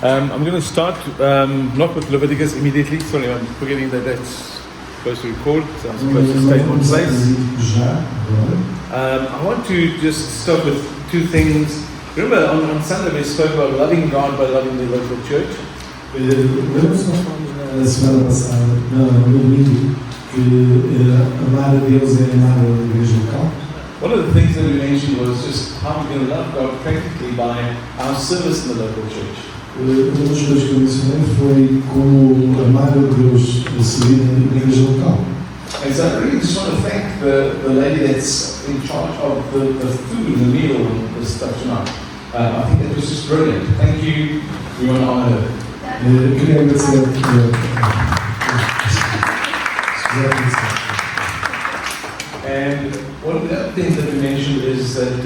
I'm going to start not with Leviticus immediately. Sorry, I'm forgetting that that's supposed to record, so I'm supposed to stay in one place. I want to just start with two things. Remember, on Sunday we spoke about loving God by loving the local church. Na semana passada, no domingo, que amar a Deus é amar a igreja local. One of the things that we mentioned was just how we're going to love God practically by our service in the local church. Uma das coisas que eu mencionei foi como amar a Deus a servir na igreja local. And so I really just want to thank the lady that's in charge of the food, the meal, and the stuff tonight. I think that was just brilliant. Thank you. We want to honor her. Queria agradecer And one of the other things that we mentioned is that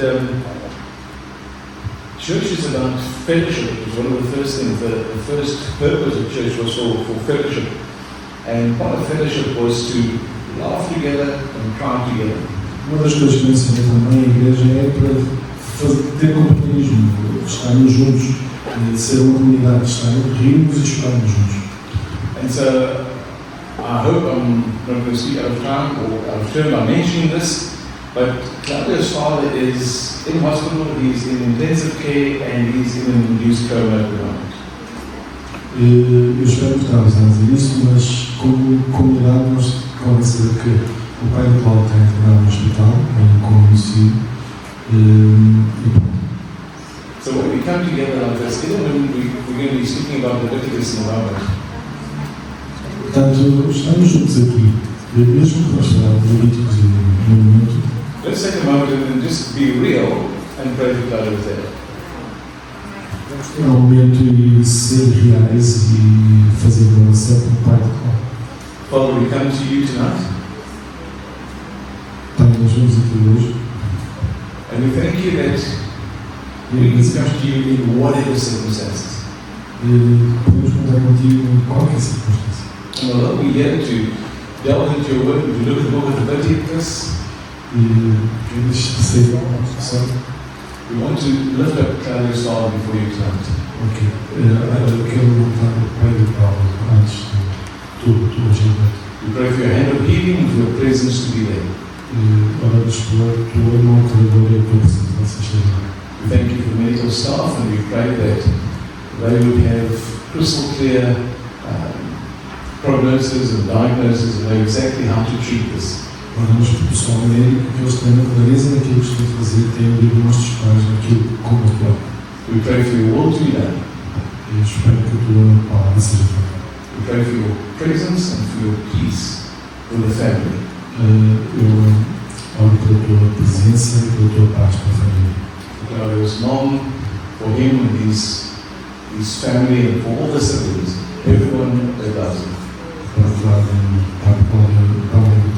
church is about fellowship. It was one of the first things. The first purpose of church was for fellowship. And part of fellowship was to laugh together and cry together. Uma das coisas que mencionei também a igreja é para ter companheirismo, estarmos juntos, ser uma comunidade, estarmos, rirmos e chorarmos juntos. And so I hope I'm not going to speak out of time or out of turn by mentioning this, but Claudio's father is in hospital, he's in intensive care, and he's in an induced coma at the moment. Eu espero que estamos a dizer isso, mas como comunidade nós podemos saber que o pai do Paulo está internado no hospital, em coma induzido, e pronto. So when we come together like this, even when we're going to be speaking about Leviticus in a moment. Portanto, estamos juntos aqui, mesmo que nós falamos de Levíticos no momento. Let's take a moment and just be real and pray for God with that. Vamos ter um momento e ser reais e fazer uma oração com o Pai do Paulo. Father, we come to you tonight. Pai, nós vamos aqui hoje. And we thank you that we can come to you in whatever circumstances. Podemos contar contigo em qualquer circunstância. And although we're here to delve into your word, to look at the book of Leviticus, we want to lift up Claudio's father before you tonight. Ok. Quero levantar o Pai do Paulo antes de tudo hoje. We pray for your hand of healing, for your presence to be there. Oramos pela tua mão curadora e a tua presença esteja lá. We thank you for the medical staff, and we pray that they would have crystal clear prognosis and diagnosis and know exactly how to treat this. Oramos pelo pessoal médico, que eles tenham clareza naquilo que estão a fazer, tenham diagnósticos claros naquilo como atuar. We pray for your will to be done. Eu espero que a tua palavra seja feita. We pray for your presence and for your peace with the family. Eu oro pela tua presença e pela tua paz para a família. For Claudio's mom, for him and his family, and for all the siblings, everyone that loves him. Para o Cláudio, para o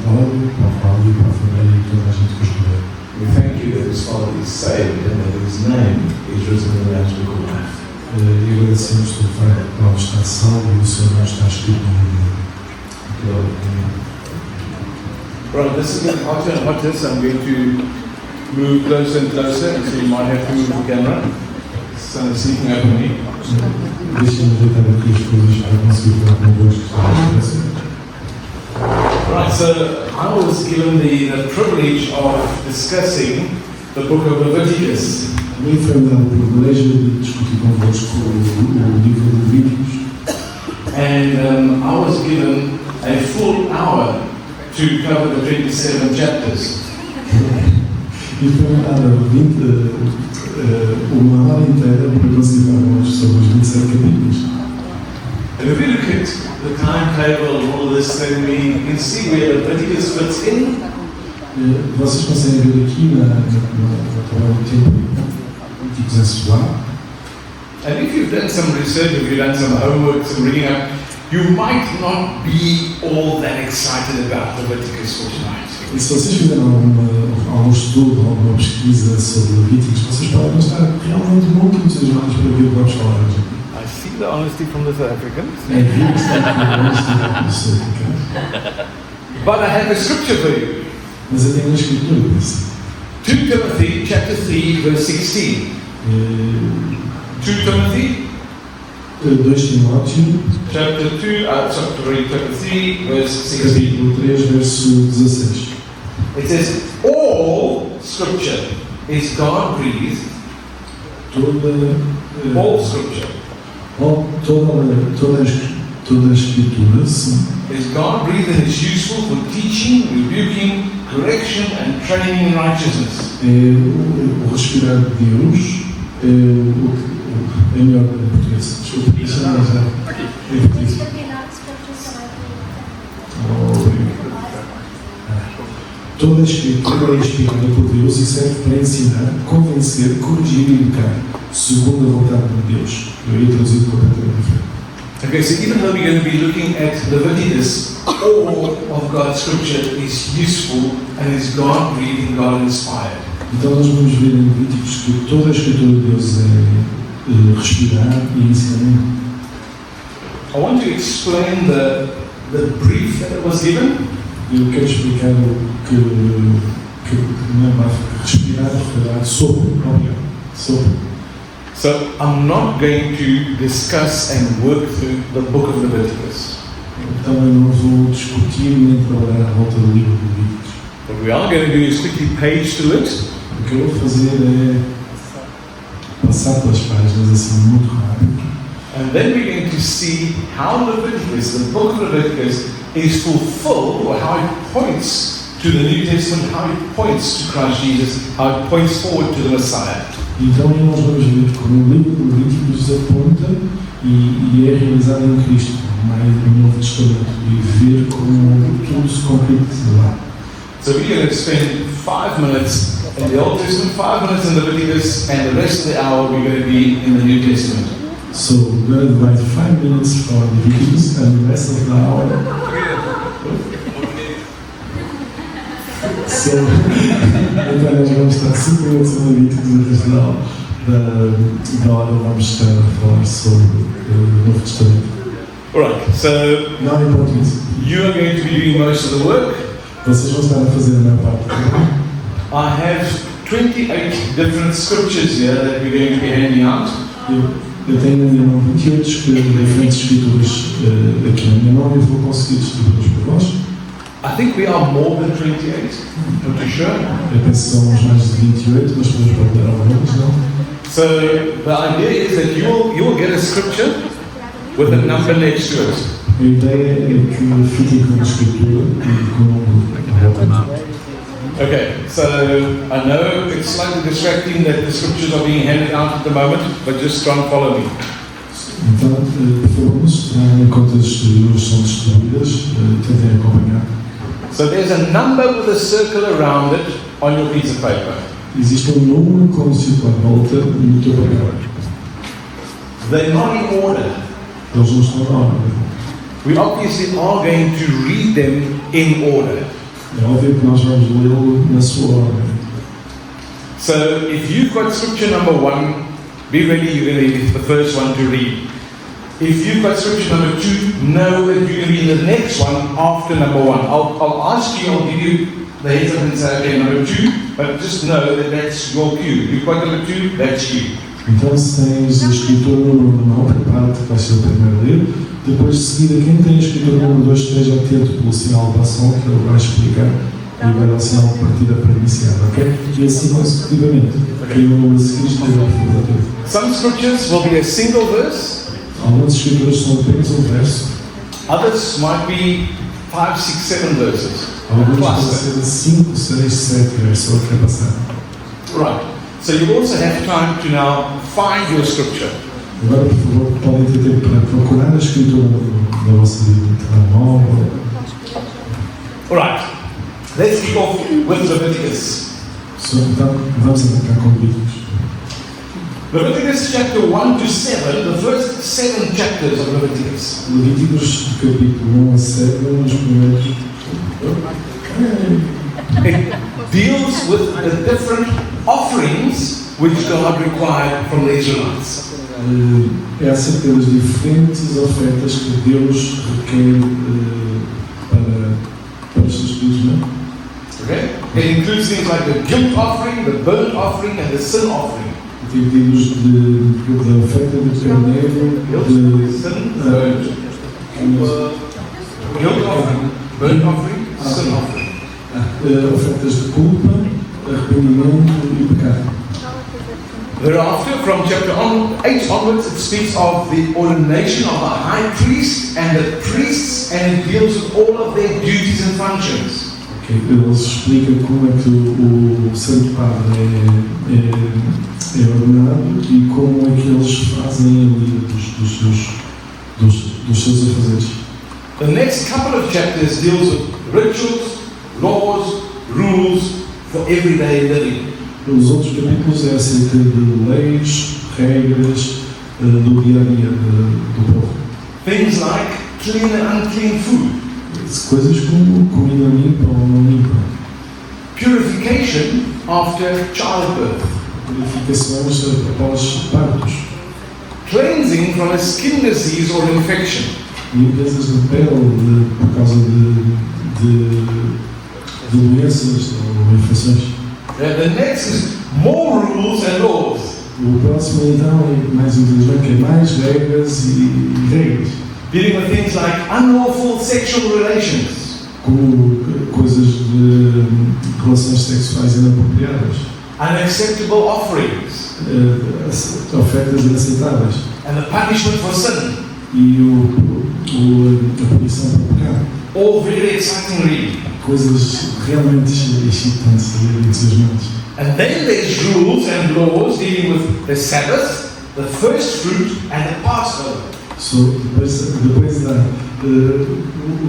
Cláudio, para a família e toda a gente que os puder. We thank you that his father is saved and that his name is written in the Lamb's Book of Life. E agradecemos pelo facto de que Paulo está salvo e o seu nome está escrito no livro. Right, this is getting hotter and hotter, so I'm going to move closer and closer, and so you might have to move the camera. The sun is sneaking up on me. Deixa-me ajeitar aqui as coisas para conseguir falar convosco. Right, so I was given the privilege of discussing the book of Leviticus. A mim foi-me dado o privilégio de discutir convosco o livro de Levíticos. And I was given a full hour to cover the 27 chapters. E foi-me dado uma hora inteira para conseguir falar sobre os 27 capítulos. And if you look at the timetable and all of this, then we can see where Leviticus fits in. Vocês conseguem ver aqui na palavra do tempo que quiser situar. And if you've done some research, if you've done some homework, some reading up, you might not be all that excited about Leviticus for tonight. E se vocês fizeram algum estudo, alguma pesquisa sobre Levíticos, vocês podem não estar realmente muito entusiasmados para ver o que vamos falar hoje. I see the honesty from the South Africans. But I have a scripture for you. Mas eu tenho uma escritura para isso. 2 Timothy chapter 3 verse 16. 2 Timothy 2 Timóteo, chapter 3, verse 16. capítulo 3, verso 16. It says, all scripture is God-breathed, all scripture toda a escritura, sim, is God-breathed and is useful for teaching, rebuking, correction, and training in righteousness. o respirar de Deus, é melhor em português. Desculpa, isso não é português. Toda a escritura é inspirada por Deus e serve para ensinar, convencer, corrigir e educar, segundo a vontade de Deus. Eu ia traduzido completamente diferente. Okay, so even though we're going to be looking at Leviticus, all of God's scripture is useful and is God-breathed, God-inspired. Então nós vamos ver em Levíticos que toda a escritura de Deus é respirar e ensinamento. I want to explain the brief that was given. Eu quero explicar o que não é mais respirar, respirar, sopro, sopro. So I'm not going to discuss and work through the book of Leviticus. Então eu não vou discutir nem trabalhar à volta do livro de Levíticos. What we are going to do is quickly page through it. O que eu vou fazer é passar pelas páginas assim muito rápido. And then we're going to see how Leviticus, the book of Leviticus, is fulfilled, or how it points to the New Testament, how it points to Christ Jesus, how it points forward to the Messiah. Então nós vamos ver como o livro de Levíticos aponta e é realizado em Cristo, mais no Novo Testamento, e ver como tudo se concretiza lá. So we're going to spend 5 minutes in the Old Testament, 5 minutes in Leviticus, and the rest of the hour we're going to be in the New Testament. So we're going to divide 5 minutes for Leviticus and the rest of the hour. So, então nós vamos estar 5 minutos em Levíticos e o final da hora vamos estar a falar sobre o Novo Testamento. Alright, so Não em português. you are going to be doing most of the work. Vocês vão estar a fazer a minha parte. I have 28 different scriptures here that we're going to be handing out. Eu tenho na minha mão 28 diferentes escrituras aqui na minha mão e eu vou conseguir distribuí-las por vós. I think we are more than 28, not too sure. Eu penso que somos mais de 28, mas podemos partilhar algumas, não? So the idea is that you will get a scripture with a number next to it. A ideia é que fiquem com a escritura e com o número. Okay, so I know it's slightly distracting that the scriptures are being handed out at the moment, but just try and follow me. Então, por favor, enquanto as escrituras são distribuídas, tentem acompanhar. So there's a number with a circle around it on your piece of paper. Existe número com um círculo à volta no teu papel. They're not in order. Eles não estão na ordem. We obviously are going to read them in order. É óbvio que nós vamos lê-lo na sua ordem. So if you've got scripture number 1, be ready, you're going to be the first one to read. If you've got scripture number 2, know that you're going to be in the next one after number 1. I'll ask you, I'll give you the heads up and say, okay, number 2, but just know that that's your cue. You've got number 2, that's you. Então, se tens a escritura número 1 na mão, prepara-te, vai ser o primeiro a ler. Depois, de seguida, quem tem a escritura número 2, esteja atento pelo sinal de ação que ele vai explicar e vai dar o sinal de partida para iniciar, ok? E assim consecutivamente. Quem o número a seguir esteja atento. Some scriptures will be a single verse. Algumas escrituras são apenas um verso. Others might be 5, 6, 7 verses. Algumas podem ser 5, 6, 7 versos, ou que é passar. Right. So you also have time to now find your scripture. Agora, por favor, podem ter tempo para procurar a escritura da vossa telemóvel. Alright. Let's kick off with Leviticus. Então, vamos arrancar com Levíticos. Leviticus chapter 1 to 7, the first 7 chapters of Leviticus. Levíticos, capítulo 1 a 7, os primeiros. It deals with the different offerings which God required from the Israelites. É acerca das diferentes ofertas que Deus requer para os seus filhos, não é? Okay? It includes things like the guilt offering, the burnt offering, and the sin offering. divididos da oferta do carneiro, guilt offering, burnt offering, sin offering. Ofertas de culpa, arrependimento e pecado. Thereafter, from chapter 8 onwards, it speaks of the ordination of the high priest and the priests, and it deals with all of their duties and functions. Ele explica como é que o Santo Padre é ordenado e como é que eles fazem ali dos seus afazeres. The next couple of chapters deals with rituals, laws, rules for everyday living. Os outros capítulos é acerca de leis, regras do dia a dia do povo. Things like clean and unclean food. Coisas como comida limpa ou não limpa. Purification after childbirth. Purificações após partos. Cleansing from a skin disease or infection. Limpezas de pele por causa de doenças ou infecções. The next is more rules and laws. O próximo então é mais interessante, que é mais regras e regras. Dealing with things like unlawful sexual relations. Como coisas de relações sexuais inapropriadas. Unacceptable offerings. Ofertas inaceitáveis. And the punishment for sin. E a punição para pecado. All very exciting reading. Coisas realmente excitantes e entusiasmantes. And then there's rules and laws dealing with the Sabbath, the first fruit, and the Passover. Depois há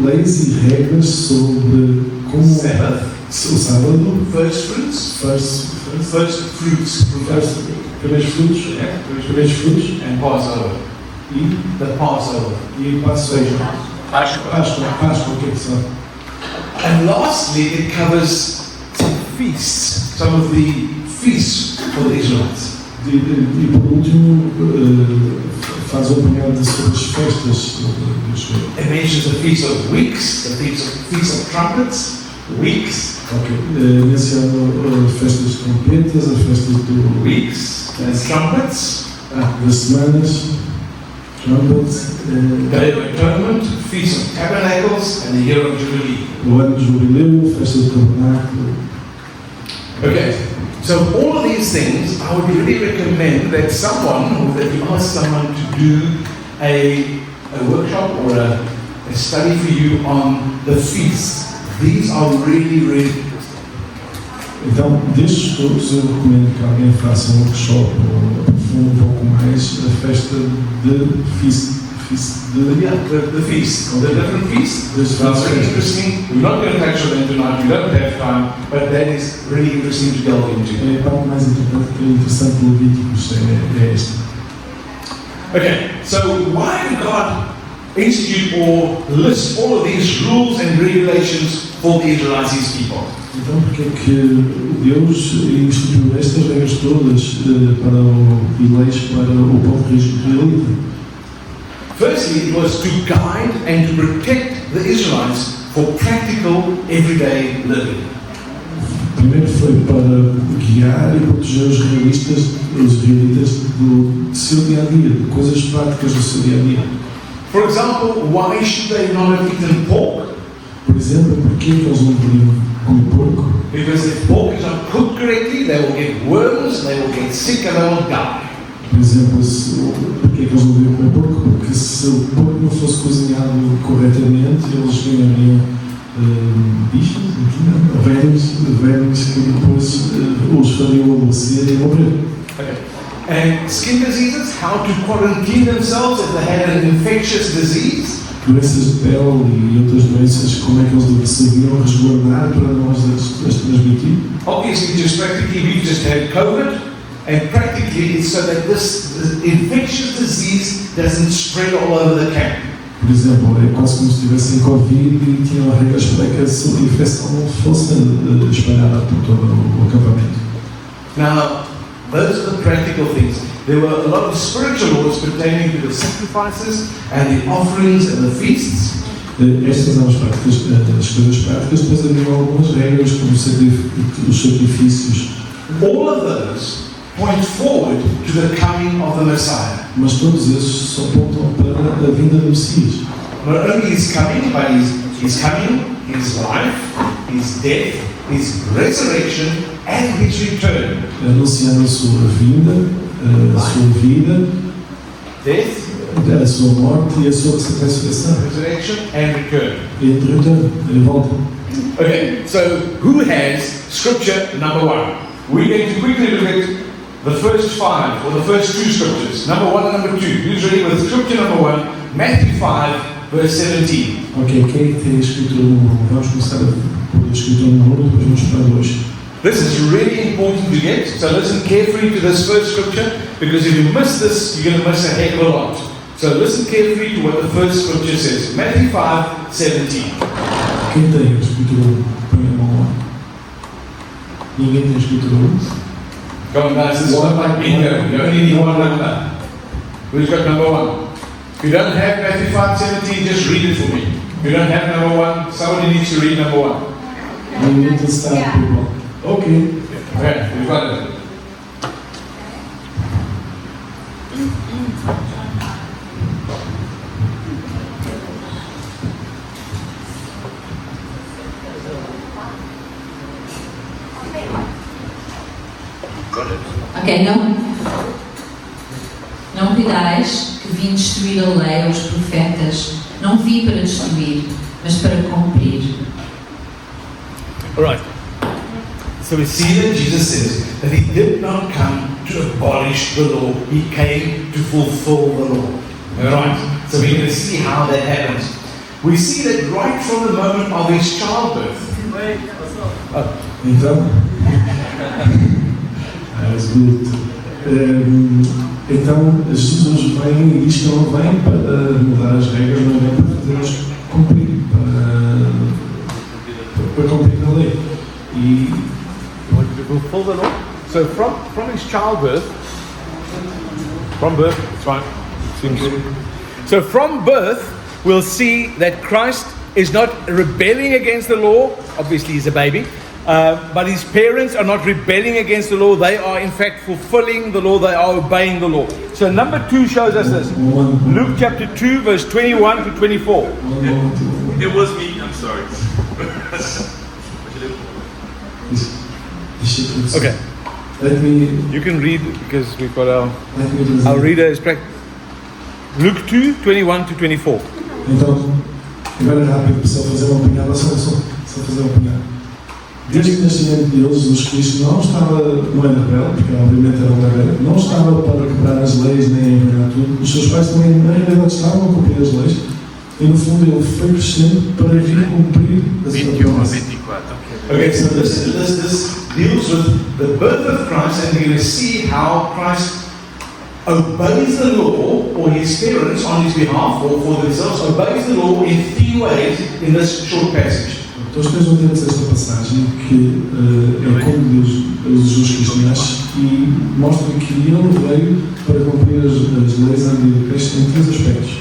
leis e regras sobre como Sabbath, o sábado, first fruits, primeiros frutos, and Passover. E the Passover. E Páscoa. Páscoa, o que é que são? And lastly, it covers some feasts, some of the feasts for the Israelites. E por último, faz um apanhado sobre as festas dos judeus. It mentions the Feast of Weeks, the Feast of Trumpets, Weeks. Menciona festas de trompetas, as festas do Weeks, and Trumpets. Das semanas, Trumpets. Day of Atonement, Feast of Tabernacles, and the Year of Jubilee. O ano de jubileu, festa do tabernáculo. Okay, so all of these things, I would really recommend that if you ask someone to do a workshop or a study for you on the feasts, these are really, really interesting. Então, destes todos, eu recomendo que alguém faça um workshop ou aprofunde um pouco mais a festa de feast. The feast, the different feasts. That's very interesting. We're not going to touch on them tonight, we don't have time, but that is really interesting to delve into. A parte mais interessante do Levíticos é esta. Okay, so why did God institute or list all of these rules and regulations for the Israelites, his people? Então, porque é que Deus instituiu estas regras todas e leis para o povo israelita? Firstly, it was to guide and to protect the Israelites for practical, everyday living. Primeiro foi para guiar e proteger os israelitas do seu dia-a-dia, de coisas práticas do seu dia-a-dia. For example, why should they not have eaten pork? Por exemplo, porquê que eles não podiam comer porco? Because if pork is not cooked correctly, they will get worms, they will get sick and they will die. Por exemplo, porquê que eles não deviam comer porco? Porque se o porco não fosse cozinhado corretamente, eles ganhariam bichos, vermes que depois os fariam adoecer e morrer. Okay. And skin diseases, how to quarantine themselves if they had an infectious disease. Doenças de pele e outras doenças, como é que eles se deviam resguardar para nós as transmitir? Obviously, we've just had COVID. And practically it's so that this infectious disease doesn't spread all over the camp. Por exemplo, é quase como se tivessem Covid e tinham regras para que a infecção não fosse espalhada por todo o acampamento. Now, those are the practical things. There were a lot of spiritual laws pertaining to the sacrifices and the offerings and the feasts. Estas são as coisas práticas, depois havia algumas regras como os sacrifícios. All of those point forward to the coming of the Messiah. Mas todos esses só apontam para a vinda do Messias. Not only his coming, but his coming, his life, his death, his resurrection, and his return. Anunciando a sua vinda, a sua vida, Death, a sua morte e a sua ressurreição. resurrection, and return. E de retorno, ele volta. Okay, so who has scripture number 1? We're going to quickly look at the first 5 or the first 2 scriptures, number 1 and number 2. Who's ready with scripture number 1? Matthew 5, verse 17. Ok, quem tem a escritura número 1? Vamos começar por a escritura número 1, depois vamos para 2. This is really important to get, so listen carefully to this first scripture, because if you miss this, you're going to miss a heck of a lot. So listen carefully to what the first scripture says. Matthew 5, 17. Quem tem a escritura 1? Põe a mão lá. Ninguém tem a escritura 1? Come on guys, this is not like bingo. You only need one number. Who's got number 1? If you don't have Matthew 5, 17, just read it for me. If you don't have number 1, somebody needs to read number 1. You need to start, people. Okay. Okay, you've got it. Ok, não cuidais que vim destruir a lei aos profetas. Não vim para destruir, mas para cumprir. Alright. So we see that Jesus says that he did not come to abolish the law, he came to fulfill the law. Alright. So we're going to see how that happens. We see that right from the moment of his childbirth. Então, that's good. Então, Jesus vem, e isto não vem para mudar as regras, não vem para fazer-as cumprir, para cumprir a lei. E He wanted to fulfill the law. So from his childbirth, from birth, it's fine. So from birth, we'll see that Christ is not rebelling against the law. Obviously, he's a baby. But his parents are not rebelling against the law. They are in fact fulfilling the law. They are obeying the law. So number 2 shows us this. Luke chapter 2 verse 21 to 24. It was me, I'm sorry. Okay. let me You can read because we've got our present. reader is Luke 2, 21 to 24. Então, agora rápido, só fazer uma apanhada, só fazer uma apanhada. Desde o nascimento de Deus, Jesus Cristo não era rebelde, porque obviamente era um rebelde, não estava para quebrar as leis nem enganar tudo. Os seus pais também, na realidade, estavam a cumprir as leis, e no fundo ele foi crescendo para vir cumprir a sua promessa. 24. Okay, so this deals with the birth of Christ, and we're going to see how Christ obeys the law, or his parents on his behalf, or for themselves, obeys the law in 3 ways in this short passage. Então, as coisas vão ter esta passagem que é como Jesus Cristo nasce e mostra que ele veio para cumprir as leis à medida de Cristo em 3 aspectos.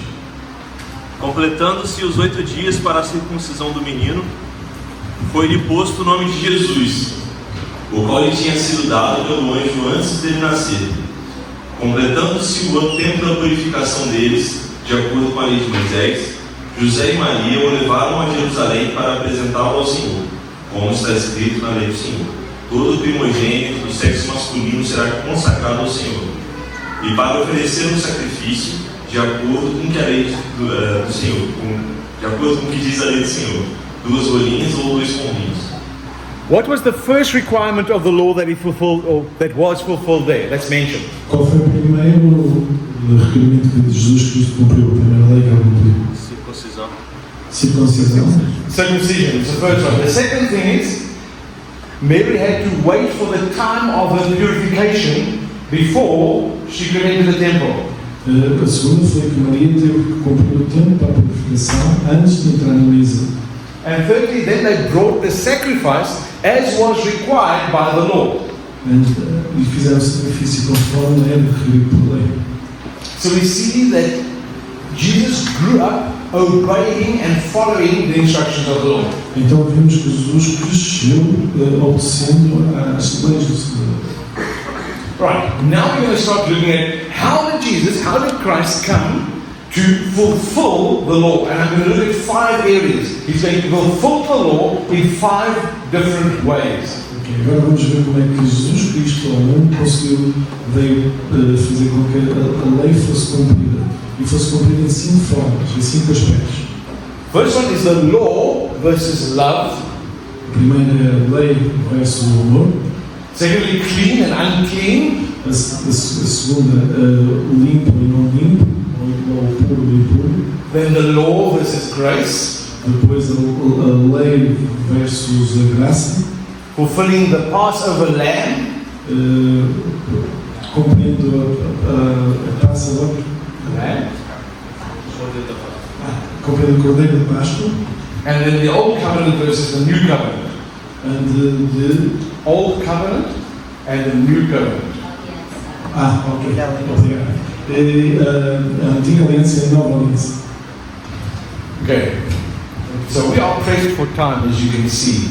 Completando-se os 8 dias para a circuncisão do menino, foi-lhe posto o nome de Jesus, o qual lhe tinha sido dado pelo anjo antes dele nascer. Completando-se o tempo da purificação deles, de acordo com a lei de Moisés, José e Maria o levaram a Jerusalém para apresentá-lo ao Senhor, como está escrito na lei do Senhor. Todo primogênito do sexo masculino será consagrado ao Senhor, e para oferecer um sacrifício de acordo com que a lei do Senhor, de acordo com o que diz a lei do Senhor, 2 rolinhas ou 2 pombinhos. What was the first requirement of the law that he fulfilled, or that was fulfilled there? Let's mention. Qual foi o primeiro requerimento que Jesus Cristo cumpriu? A primeira lei que ele cumpriu? Circuncisão. Circuncisão. Circumcision is the first one. The second thing is, Mary had to wait for the time of her purification before she could enter the temple. A segunda foi que Maria teve que cumprir o tempo para a purificação antes de entrar na mesa. And thirdly, then they brought the sacrifice as was required by the law. E fizeram o sacrifício conforme era requerido por lei. So we see that Jesus grew up obeying and following the instructions of the law. Então vimos que Jesus cresceu obedecendo às leis do Senhor. Right, now we're going to start looking at how did Christ come to fulfill the law? And I'm going to look at 5 areas. He's going to fulfill the law in 5 different ways. Okay, agora vamos ver como é que Jesus Cristo ao mundo veio fazer com que a lei fosse cumprida. E fosse cumprida em 5 formas, em 5 aspectos. First one is the law versus love. A primeira é a lei versus o amor. Secondly, clean and unclean. A segunda, o limpo e não limpo, ou o puro e impuro. Then the law versus grace. Depois a lei versus a graça. Fulfilling the Passover lamb. Cumprindo a Passover. Cumprindo o Cordeiro de Páscoa. And then the Old Covenant versus the New Covenant. And the Old Covenant and the New Covenant. Ok. Obrigado. A antiga aliança e a nova aliança. Okay. So we are pressed for time, as you can see.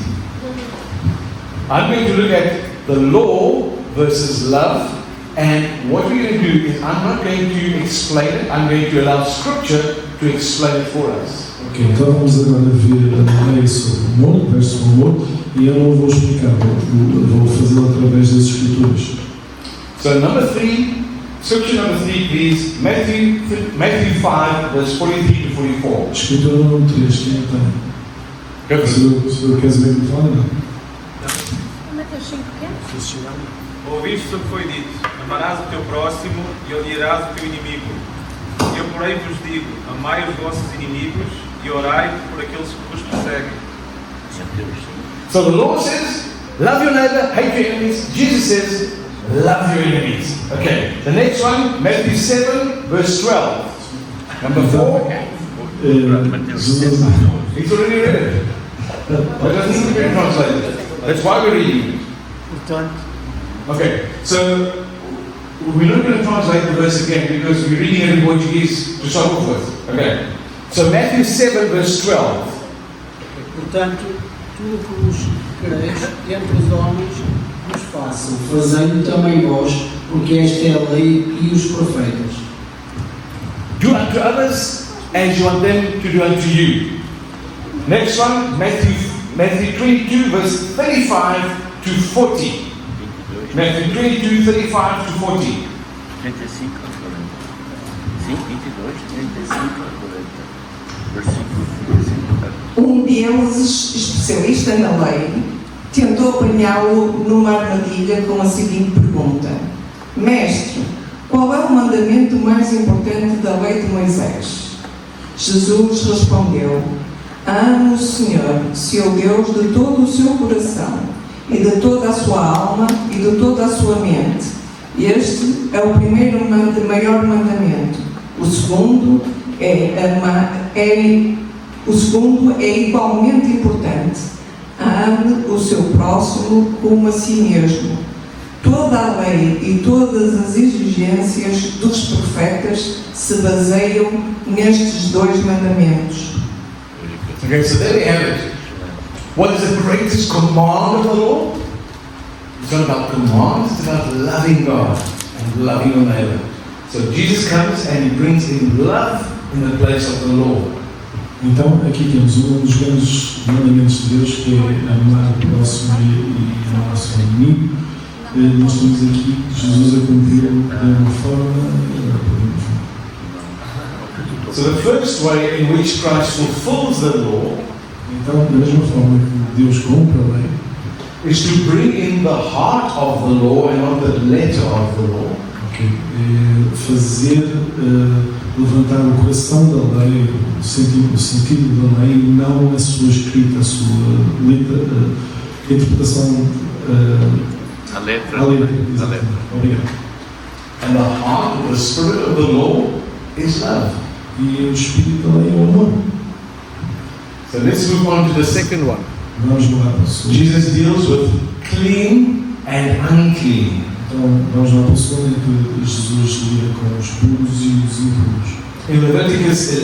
I'm going to look at the law versus love, and what we're going to do is I'm not going to explain it, I'm going to allow Scripture to explain it for us. Ok, então vamos agora ver a lei sobre o amor versus o amor, e eu não vou explicar, vou fazê-lo através das Escrituras. So Scripture number 3 please, Matthew 5 verse 43 to 44. Escritura número 3, quem tem? Se eu queres ver o que fala, não? Ouviste o que foi dito: amarás o teu próximo e odiarás o teu inimigo. Eu, porém, vos digo: amai os vossos inimigos e orai por aqueles que vos perseguem. So the law says, love your neighbor, hate your enemies. Jesus says, love your enemies. Okay, the next one, Matthew 7 verse 12. Number 4. He's already read it. It doesn't need to be translated. That's why we're reading it. Okay, so we're not going to translate the verse again because we're reading it in Portuguese to start off with. Okay, so Matthew 7 verse 12. Portanto, tudo o que vos quereis entre os homens vos façam, fazendo também vós, porque esta é a lei e os profetas. Do unto others as you want them to do unto you. Next one, Matthew 22 verse 35 to 40. Matthew 22, 35 to 40. 35 a 40. Sim, 22, 35 a 40. Versículo 35. Deles, especialista na lei, tentou apanhá-lo numa armadilha com a seguinte pergunta: Mestre, qual é o mandamento mais importante da lei de Moisés? Jesus respondeu: Ame o Senhor, seu Deus, de todo o seu coração, e de toda a sua alma e de toda a sua mente. Este é o primeiro e maior mandamento. O segundo é igualmente importante. Ame o seu próximo como a si mesmo. Toda a lei e todas as exigências dos profetas se baseiam nestes 2 mandamentos. Okay, so there we have it. What is the greatest command of the law? It's not about commands, it's about loving God and loving your neighbor. So Jesus comes and He brings in love in the place of the law. Então, aqui temos dos grandes mandamentos de Deus, que é amar o próximo e amar o seu inimigo. Nós temos aqui Jesus a cumprir-o de uma forma. So the first way in which Christ fulfills the law, então, da mesma forma que Deus cumpre a lei, is to bring in the heart of the law and not the letter of the law. Fazer levantar o coração da lei, o sentido da lei, e não a sua escrita, a sua interpretação. A letra. Obrigado. And the heart, the spirit of the law is love. E o espírito da lei é o amor. So let's move on to the second one. Vamos lá para o segundo. Jesus deals with clean and unclean. Então, vamos lá para o segundo, em que Jesus lida com os puros e os impuros. In Leviticus 11,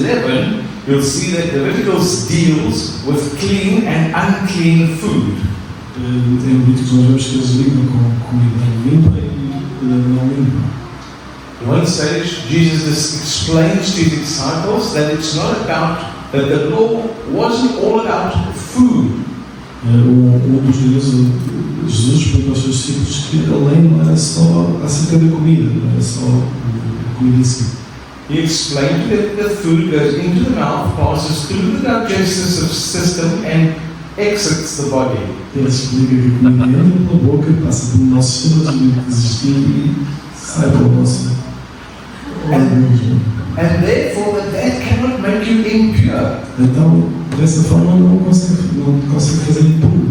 you'll see that Leviticus deals with clean and unclean food. Em Levíticos nós vemos que eles lidam com comida limpa e não limpa. At one stage, Jesus explains to his disciples that it's not about, that the law wasn't all about food. Dos dias, Jesus explicou aos seus discípulos que a lei não era só acerca da comida, não era só a comida em si. He explained that the food goes into the mouth, passes through the digestive system and exits the body. Ele explica que a comida entra pela boca, passa pelo nosso sistema digestivo e sai para o nosso organismo. And therefore that cannot make you impure. Então, dessa forma, não consegue fazer impuro.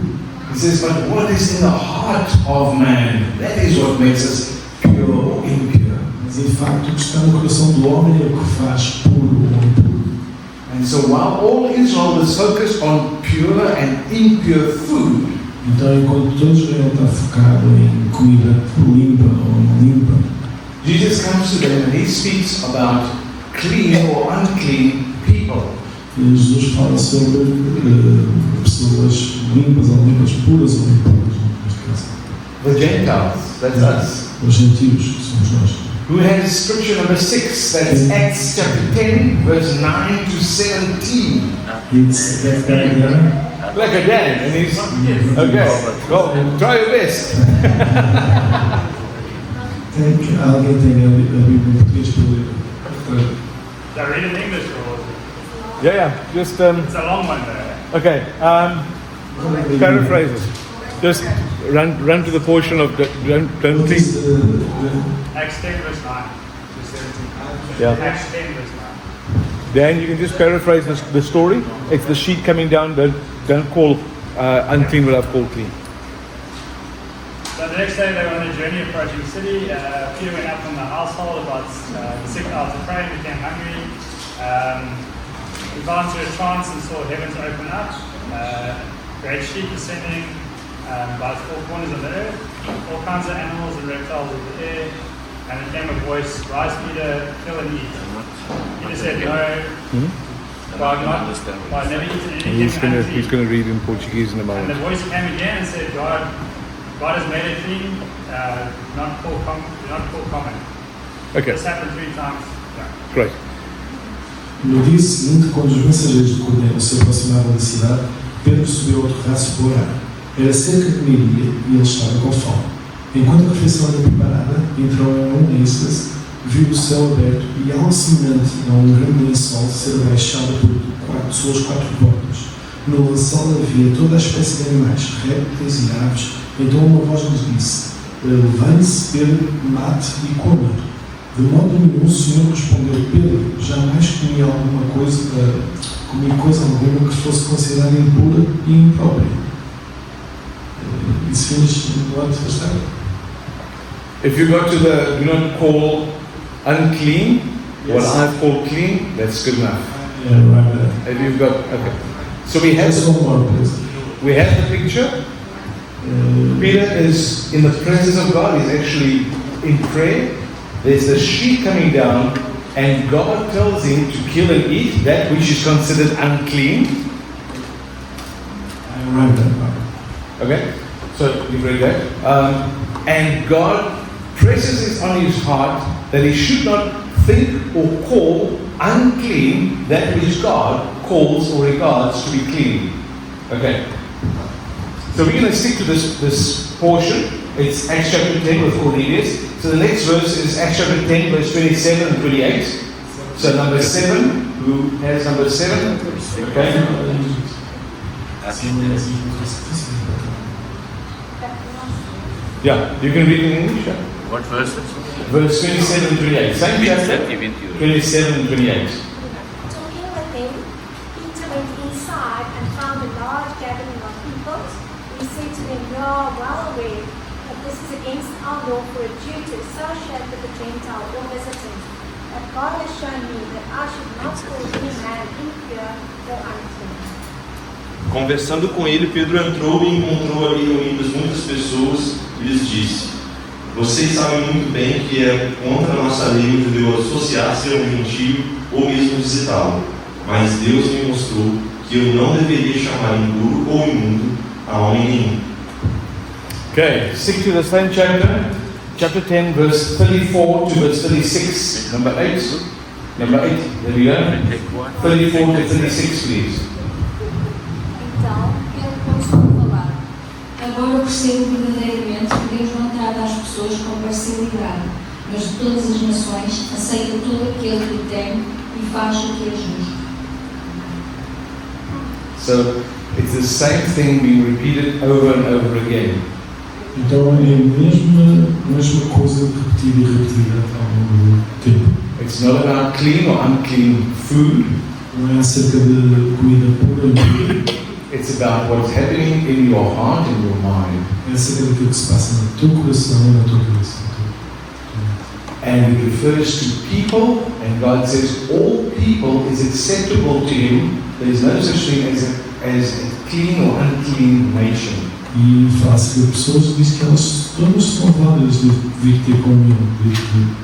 He says, but what is in the heart of man, that is what makes us pure or impure. Mas, em facto, o que está no coração do homem é o que faz puro ou impuro. And so while all Israel was focused on pure and impure food, então, enquanto todos devem estar focados em comida limpa ou não limpa, Jesus comes to them and he speaks about clean or unclean people. Jesus fala sobre pessoas limpas ou limpas, puras ou impuras, neste caso. The Gentiles, that's us. Os gentios, que somos nós. Who has scripture number 6, that's Acts chapter 10, verse 9 to 17. It's that guy there. Like a dad, and he's okay. Go, try your best. Alguém tem a Bíblia em português para ler? Should I read in English or? Yeah, just It's a long one though. okay. Paraphrase it. Just run to the portion of the What is Acts 10 verse 9 to 17. Yeah. Acts 10 verse 9. Dan, you can just paraphrase the story. It's the sheet coming down. Don't call unclean what I've called clean. So the next day they were on a journey approaching the city. Peter went up from the household about the 6 hours of prayer and became hungry. He fell into a trance and saw heavens open up. Great sheep descending by the four corners of the earth. All kinds of animals and reptiles of the air. And there came a voice, "Rise, Peter, kill and eat." Peter said, "No, God, never eaten anything unclean." He's going to read in Portuguese in a And the moment. voice came again and said, God has made it clean, do not call common. Okay, This happened 3 times. Yeah. great. No dia seguinte, quando os mensageiros de Cornélio se aproximavam da cidade, Pedro subiu ao terraço para orar. Era cerca de meio-dia e ele estava com fome. Enquanto a refeição era preparada, entrou em um êxtase, viu o céu aberto e algo semelhante a um grande lençol ser abaixado por suas 4 portas. No lençol havia toda a espécie de animais, répteis e aves. Então uma voz lhes disse: levante-se, Pedro, mate e coma. De modo nenhum o Senhor respondeu: Pedro, jamais comi coisa alguma que fosse considerada impura e imprópria. Isso fez no ano passado. If you go to the do not call unclean, what I've called clean, that's good enough. Yeah, right there. If you've got okay, so we have Just one more, please. we have the picture. Peter is in the presence of God. He's actually in prayer. There's the sheet coming down, and God tells him to kill and eat that which is considered unclean. Right there. Okay, so you've read that. And God presses it on his heart that he should not think or call unclean that which God calls or regards to be clean. Okay. So we're going to stick to this portion. It's Acts chapter 10 with Cornelius. So the next verse is Acts chapter 10, verse 27 and 28. So number 7, who has number 7? Okay. Yeah, you can read in English. Yeah? What verses? Verse 27 and 28. Same chapter. 27 and 28. Talking with him, Peter went inside and found a large gathering of people. He said to them, "You are well aware that this is against our law for a Jew to associate with a Gentile or visitant. But God has shown me that I should not call any man impure or unclean." Conversando com ele, Pedro entrou e encontrou ali reunidas muitas pessoas e lhes disse: vocês sabem muito bem que é contra a nossa lei o judeu associar-se a um gentio ou mesmo visitá-lo. Mas Deus me mostrou que eu não deveria chamar impuro ou imundo a homem nenhum. Okay, stick to the same chapter. chapter 10, verse 34 to verse 36. Number 8. Number 8. There we go. 34 to 36, please. Então, ele começou a falar. Agora eu percebo verdadeiramente que Deus não trata as pessoas com parcialidade, mas de todas as nações aceita todo aquele que o teme e faz o que é justo. So it's the same thing being repeated over and over again. Então é a mesma coisa repetida e repetida ao longo do tempo. It's not about clean or unclean food. Não é acerca de comida pura e impura. It's about what's happening in your heart and your mind. É acerca daquilo que se passa no teu coração e na tua cabeça. And it refers to people, and God says all people is acceptable to Him. There is no such thing as a clean or unclean nation. E fala acerca de pessoas e diz que elas todas são válidas de vir ter comunhão, de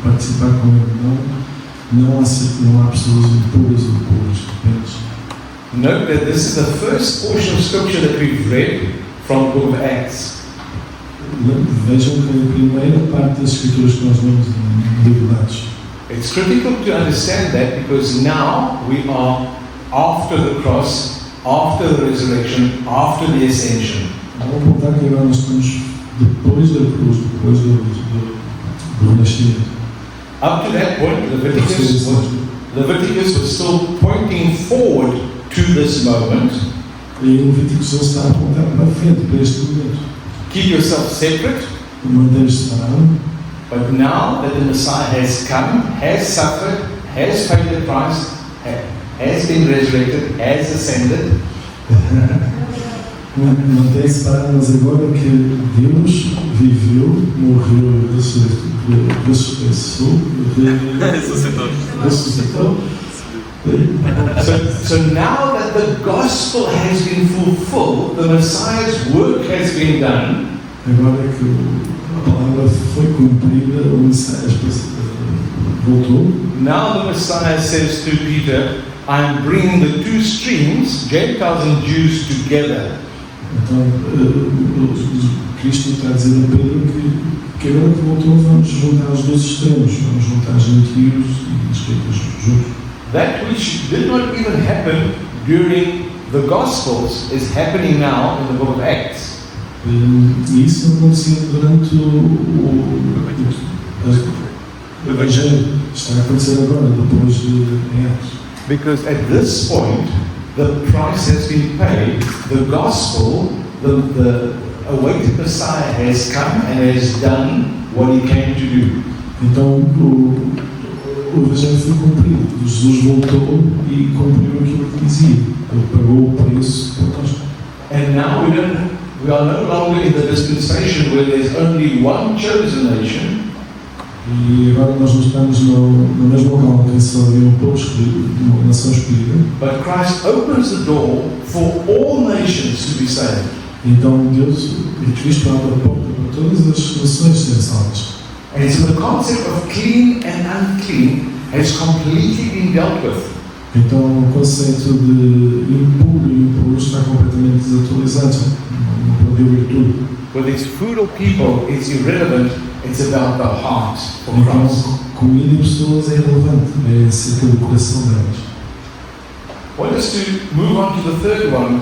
participar com Ele. Não há pessoas impuras ou puras, apenas. Note that this is the first portion of scripture that we've read from the book of Acts. Vejam que a primeira parte das escrituras que nós lemos no livro de Atos. It's critical to understand that because now we are after the cross, after the resurrection, after the ascension. Vamos apontar que agora nós estamos depois da cruz, depois do renascimento. Up to that point, Leviticus was still pointing forward to this moment. E em Levíticos ele está a apontar para frente, para este momento. Keep yourself separate. Manter-se separado. But now that the Messiah has come, has suffered, has paid the price, has been resurrected, has ascended. Mantém-se separado, mas agora que Deus viveu, morreu, ressuscitou. So now that the gospel has been fulfilled, the Messiah's work has been done. Agora que a palavra foi cumprida, o Messias voltou. Now the Messiah says to Peter, I'm bringing the two streams, Gentiles and Jews, together. Então, Cristo está a dizer a Pedro que agora que voltou vamos juntar os dois extremos, vamos juntar gentios e escritos juntos. That which did not even happen during the Gospels is happening now in the book of Acts. E isso não acontecia durante o Evangelho, está a acontecer agora, depois de Atos. Because at this point, the price has been paid, the gospel, the awaited Messiah has come and has done what he came to do. Então o Evangelho foi cumprido, Jesus voltou e cumpriu aquilo que dizia, ele pagou o preço por nós. And now we are no longer in the dispensation where there's only one chosen nation. E agora nós não estamos no mesmo local que só havia um povo escolhido, uma nação escolhida. But Christ opens the door for all nations to be saved. Então Deus e Cristo abre a porta para todas as nações serem salvas. And so the concept of clean and unclean has completely been dealt with. Então o conceito de impuro e impuro está completamente desatualizado. Não pode ouvir tudo. Whether it's food or people is irrelevant. It's about the heart for então, Christ. Comida e pessoas é irrelevante, é acerca do coração delas. I want us to move on to the third one,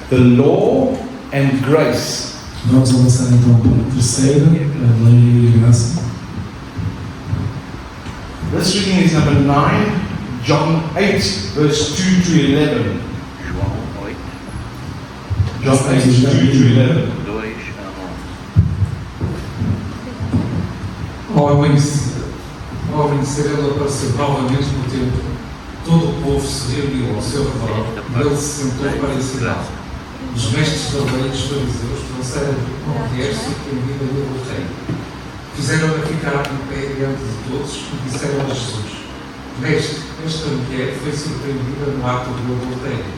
the law and grace. Vamos avançar então para a terceira, a lei e a graça. This reading is number 9, John 8, verse 2 to 11. John 8, 2 to 11. Ao vencer ele apareceu novamente no templo. Todo o povo se reuniu ao seu redor e ele se sentou para ensinar. Os mestres da lei e os fariseus trouxeram uma mulher surpreendida no rei. Fizeram-na ficar de pé diante de todos e disseram a Jesus: Mestre, esta mulher foi surpreendida no ato do adultério.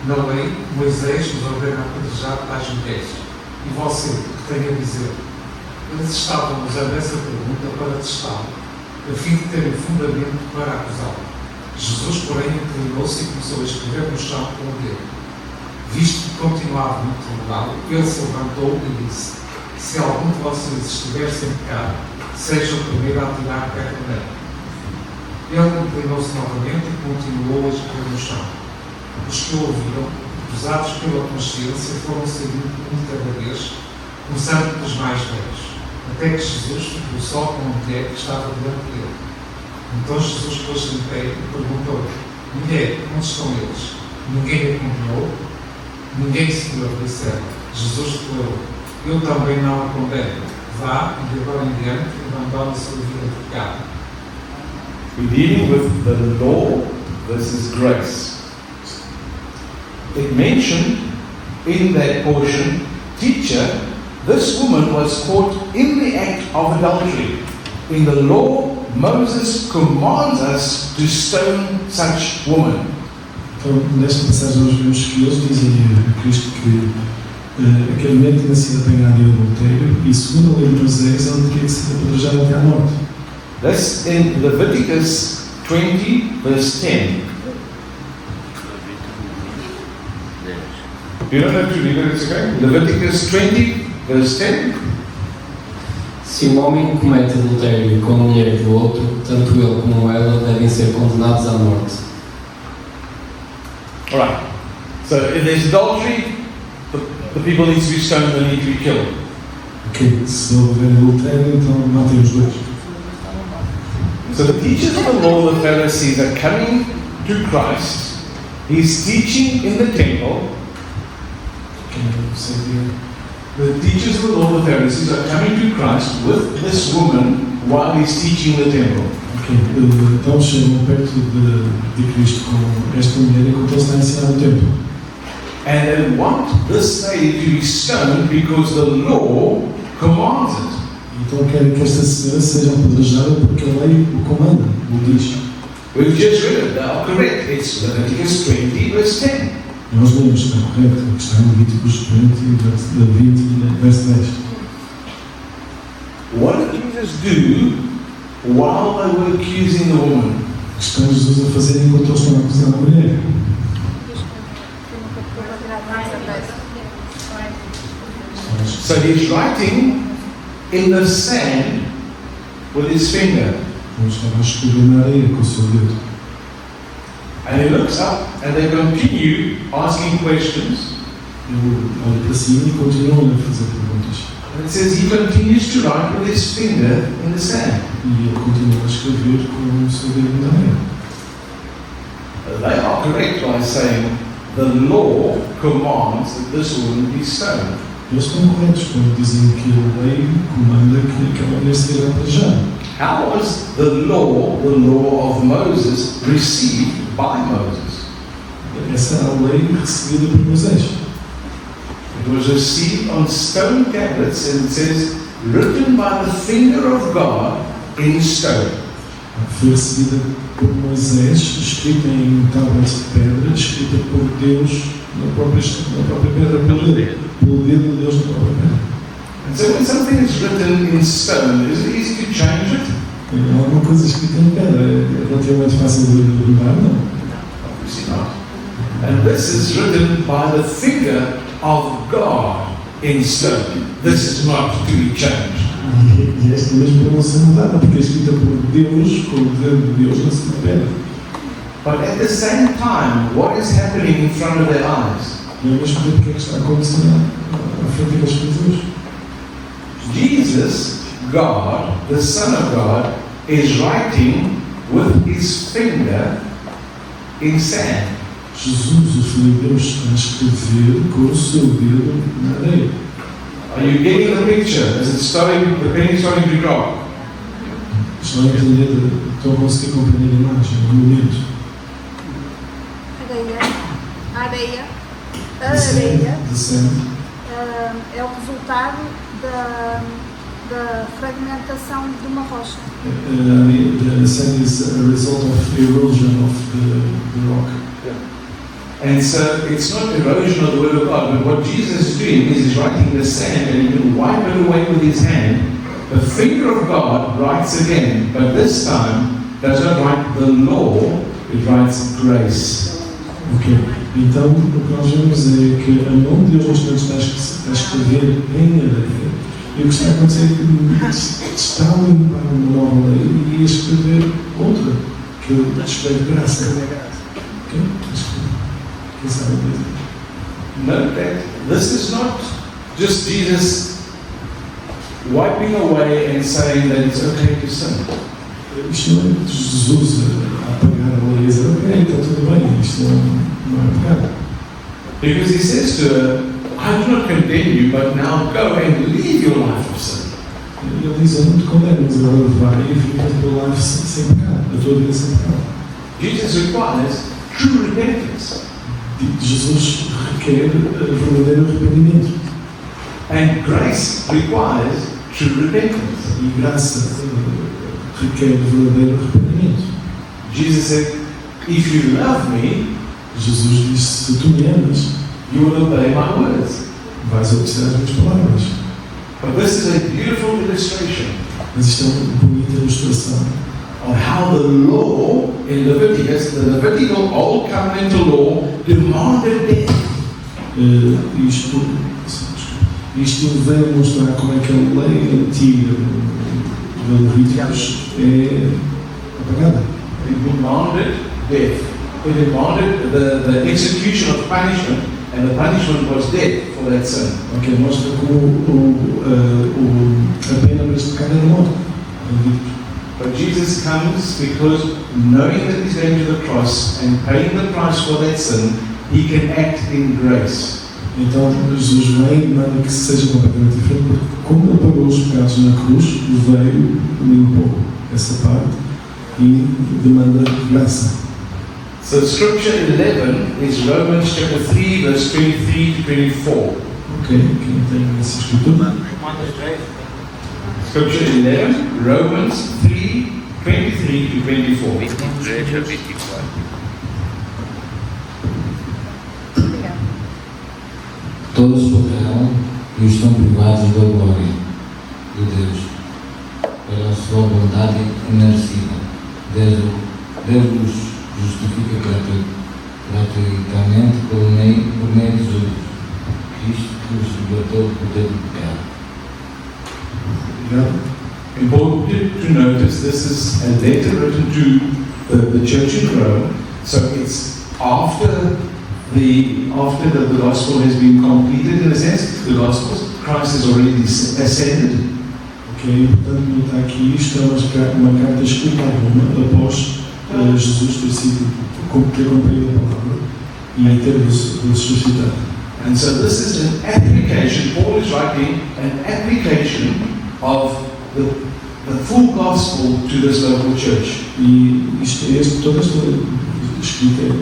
Na lei, Moisés nos ordena apedrejar tais mulheres. E você, o que tem a dizer? Eles estavam usando essa pergunta para testá-lo, a fim de terem fundamento para acusá-lo. Jesus, porém, inclinou-se e começou a escrever no chão com o dedo. Visto que continuavam a interrogá-lo, ele se levantou e disse: Se algum de vocês estiver sem pecado, seja o primeiro a tirar pedra nele. Ele inclinou-se novamente e continuou a escorrer no chão. Os que o ouviram, pesados pela consciência, foram saindo um de cada vez, começando pelos mais velhos, até que Jesus ficou só com a mulher que estava diante dele. Então Jesus pôs-se em pé e perguntou: mulher, onde estão eles? Ninguém a condenou? Ninguém, Senhor, disse ela. Jesus declarou: eu também não a condeno. Vá e de agora em diante abandone a sua vida de pecado. We're dealing with the law versus grace. It mentioned in that portion, teacher, this woman was caught in the act of adultery. In the law, Moses commands us to stone such woman. Então, nesta passagem nós vemos que eles dizem a Cristo que aquela mulher tinha sido apanhada em adultério e, segundo a lei de Moisés, ela teria que ser apedrejada até à morte. That's in Leviticus 20, verse 10. You don't have to read it, it's okay? Leviticus 20, verse 10. Se um homem comete adultério com a mulher do outro, tanto ele como ela devem ser condenados à morte. Alright. So if there's adultery, the people need to be stoned, they need to be killed. Ok, se houver adultério, então matem os dois. So the teachers of the law, the Pharisees, are coming to Christ. He's teaching in the temple. The teachers of the law, the Pharisees, are coming to Christ with this woman while he's teaching the temple. Ok, então chegam perto de Cristo com esta mulher enquanto ele está a ensinar o templo. And they want this lady to be stoned because the law commands it. Então querem que esta senhora seja apedrejada porque a lei o comanda, o diz. We've just read it, they are correct. It's Leviticus 20, verse 10. Nós lemos, está correto, que está em Levíticos 20, verso 10. What did Jesus do while they were accusing the woman? O que está Jesus a fazer enquanto eles estão a acusar a mulher? So he's writing in the sand with his finger. Ele estava a escrever na areia com o seu dedo. And he looks up and they continue asking questions. Ele olha para cima e continua a fazer perguntas. And it says he continues to write with his finger in the sand. E ele continua a escrever com o seu dedo na areia. They are correct by saying the law commands that this woman be stoned. Eles estão corretos quando dizem que a lei comanda que aquela mulher seja apedrejada. How was the law of Moses, received by Moses? Essa é a lei recebida por Moisés. It was received on stone tablets, and it says, written by the finger of God in stone. Foi recebida por Moisés, escrita em tábuas de pedra, escrita por Deus na própria pedra, pelo dedo de Deus na própria pedra. And so when something is written in stone, is it easy to change it? Alguma coisa escrita em pedra é relativamente fácil de mudar, não? Obviously not. And this is written by the finger of God in stone. This is not to be changed. E esta mesmo não se mudada, porque é escrita por Deus, com o dedo de Deus na pedra. But at the same time, what is happening in front of their eyes? E ao mesmo tempo, o que é que está acontecendo à frente das pessoas? Jesus, God, the Son of God, is writing with his finger in sand. Jesus, o Filho de Deus, está a escrever com o seu dedo na areia. Are you getting the picture? Is it starting, the penny starting to drop? Estão a entender, estão a conseguir compreender a imagem, o momento. A The areia sand. É o resultado da fragmentação de uma rocha. The sand is a result of erosion of the rock. And so it's not erosion of the Word of God, but what Jesus is doing is he's writing the sand and he can wipe it away with his hand. The finger of God writes again, but this time does not write the law, it writes grace. Ok, então o que nós vemos é que a mão de Deus neste momento está a escrever em areia E o que está a acontecer é que está a limpar uma nova lei e a escrever outra, que ele escreve graça. Ok? Quem sabe dizer? Note that this is not just Jesus wiping away and saying that it's okay to sin. Isto não é Jesus a apagar a lei e dizer, ok, está tudo bem, isto não é pecado. Because he says to her, I do not condemn you, but now go and live your life of sin. Ele diz, eu não te condeno, mas agora vai e vive a tua life sem pecado, a tua vida sem pecado. Jesus requires true repentance. Jesus requer verdadeiro arrependimento. And grace requires true repentance. E graça requer verdadeiro arrependimento. Jesus said, if you love me, Jesus disse, se tu me amas, you will obey my words. Vais obedecer as minhas palavras. But this is a beautiful illustration. Mas isto é uma bonita ilustração of how the law in Leviticus, the Levitical Old Covenantal Law, demanded death. Isto vem mostrar como é que a lei antiga de Levíticos é apagada. It demanded death. It demanded the execution of punishment, and the punishment was death for that sin. Ok, mostra como a pena para este pecado era morte. But Jesus comes because knowing that he's going to the cross and paying the price for that sin, he can act in grace. Então Jesus vem e manda que seja completamente diferente, porque como ele pagou os pecados na cruz, veio, limpou essa parte e demanda graça. So Scripture 11 is Romans chapter 3 verse 23 to 24. Ok, quem tem essa escritura? Scripture 11, Romans 3, 23 to 24. 23 a 24. Todos pecaram e estão privados da glória de Deus, pela sua bondade imercida. Deus os justifica gratuitamente por meio de Jesus Cristo, que os libertou do poder do pecado. Important to notice this is a letter written to the church in Rome, so it's after the gospel has been completed, in a sense, the gospel, Christ has already ascended. Ok, portanto, não está aqui, isto é uma carta escrita a Roma após Jesus ter cumprido a palavra e ter ressuscitado. And so this is an application, Paul is writing an application of the full gospel to this local church. E toda esta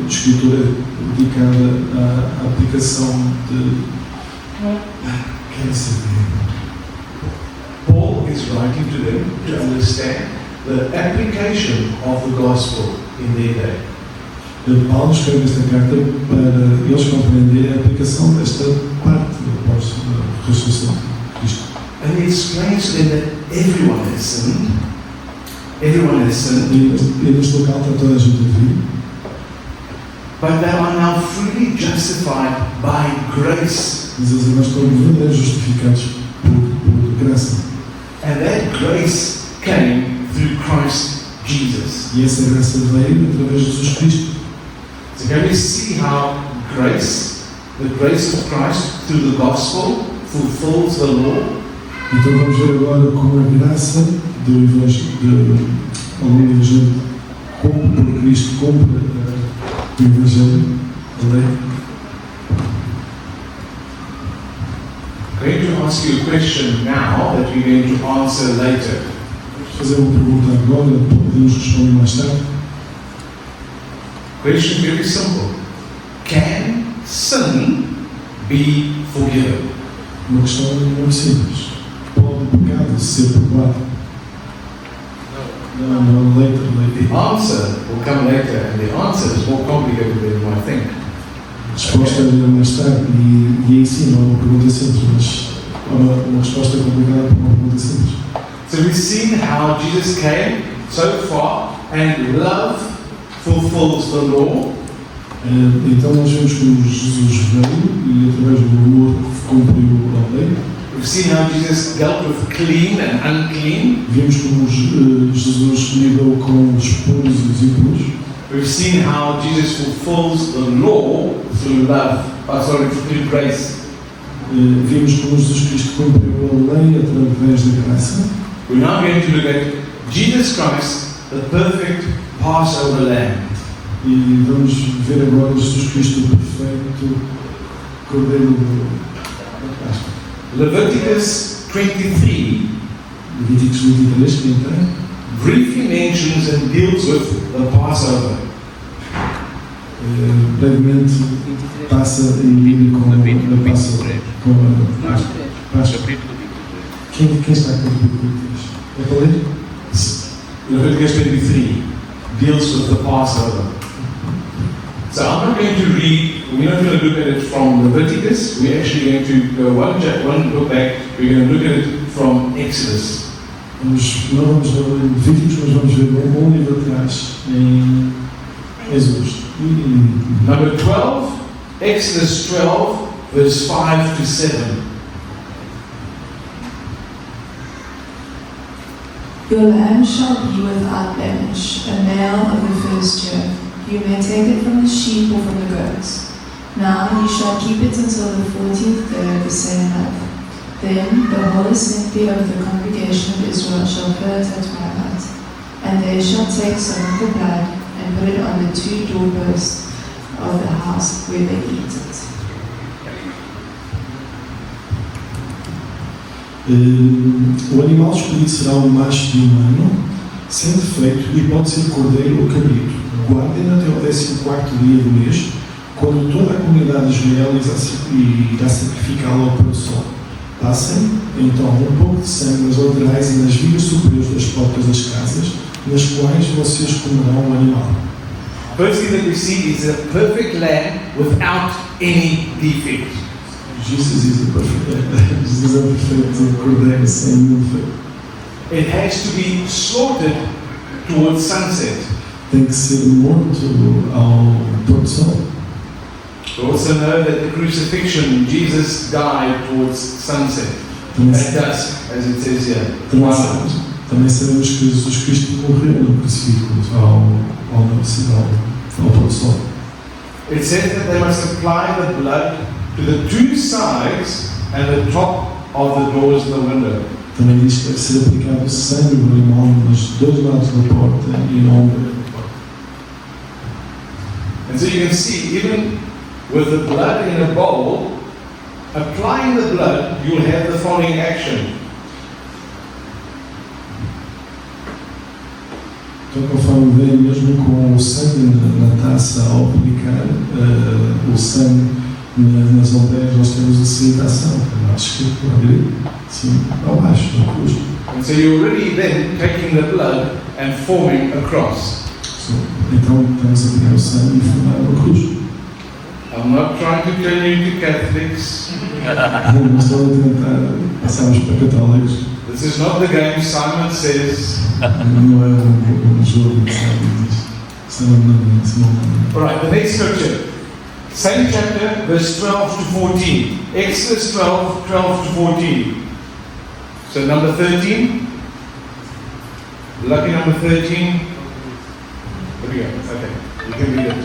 escritura dedicada à aplicação de... Quero saber. Paul is writing to them to understand the application of the gospel in their day. Paulo escreve esta carta para eles compreenderem a aplicação desta parte após a ressurreição de Cristo. And he explains to them that everyone has sinned. Everyone has sinned. E neste local está toda a gente a vir. But they are now freely justified by grace. Mas eles agora estão verdadeiramente justificados por graça. And that grace came through Christ Jesus. E essa graça veio através de Jesus Cristo. So can we see how grace, the grace of Christ through the gospel, fulfills the law? Então vamos ver agora como a graça do Evangelho, ao longo do Evangelho, como por Cristo cumpre o Evangelho, a lei. I'm going to ask you a question now that we're going to answer later. Vamos fazer uma pergunta agora, podemos responder mais tarde. Question very simple. Can sin be forgiven? Uma questão muito simples. Pode o pecado ser perdoado? No, later. The answer will come later, and the answer is more complicated than you might think. A resposta virá mais tarde, e aí sim não é uma pergunta simples, mas é uma resposta complicada para uma pergunta simples. So we've seen how Jesus came so far, and love fulfills the law. Então nós vemos como Jesus veio e através do amor cumpriu a lei. We've seen how Jesus dealt with clean and unclean. Vimos como Jesus lidou com os puros e os impuros. We've seen how Jesus fulfills the law through love, through grace. Vimos como Jesus Cristo cumpriu a lei através da graça. We're now going to look at Jesus Christ, the perfect Passover Lamb. E vamos ver agora Jesus Cristo, o perfeito Cordeiro da Páscoa. Leviticus 23 Levíticos 23, quem tem? briefly mentions and deals with the Passover. Brevemente passa em língua com a Páscoa. Quem está com o capítulo 23? É para ler? Leviticus 23 deals with the Passover. So I'm not going to read, we're not going to look at it from Leviticus, we're actually going to go one book back, we're going to look at it from Exodus. Não vamos ver Levíticos, mas vamos ver um livro atrás em Êxodos. Number 12, Exodus 12, verse 5 to 7. Your lamb shall be without blemish, a male of the first year. You may take it from the sheep or from the goats. Now you shall keep it until the 14th day of the same month. Then the whole assembly of the congregation of Israel shall kill it at twilight. And they shall take some of the blood and put it on the two doorposts of the house where they eat it. O animal escolhido será um macho de um ano, sem defeito, e pode ser cordeiro ou cabrito. Guardem até o 14º dia do mês, quando toda a comunidade de Israel irá sacrificá-lo ao pôr do sol. Passem, então, um pouco de sangue nas laterais e nas vigas superiores das portas das casas, nas quais vocês comerão o animal. First thing that we see is a perfect lamb without any defect. Jesus is a perfeito cordeiro sem nenhum defeito. It has to be slaughtered towards sunset. Tem que ser morto ao pôr do sol. We also know that the crucifixion, Jesus died towards sunset. At dusk, as it says here. Também sabemos que Jesus Cristo morreu no crucifixo ao pôr do sol. It says that they must apply the blood to the two sides and the top of the doors of the window. Também diz que deve ser aplicado sangue do animal nos dois lados da porta e na ombra da porta. And so you can see, even with the blood in a bowl, applying the blood, you'll have the following action. Então, conforme vê, mesmo com o sangue na taça, ao aplicar o sangue nas ombreiras, nós temos a seguinte ação: para esquerda, para a direita, sim, para baixo, na cruz. And so you're already then taking the blood and forming a cross. Então, estamos a pegar o sangue e formar uma cruz. I'm not trying to turn you into Catholics. Não estou a tentar passarmos para católicos. This is not the game Simon says. Não é jogo que Simon diz. Alright, the next scripture. Same chapter, verse 12 to 14. Exodus 12, 12 to 14. So number 13. Lucky number 13. There we go. Okay, you can read it.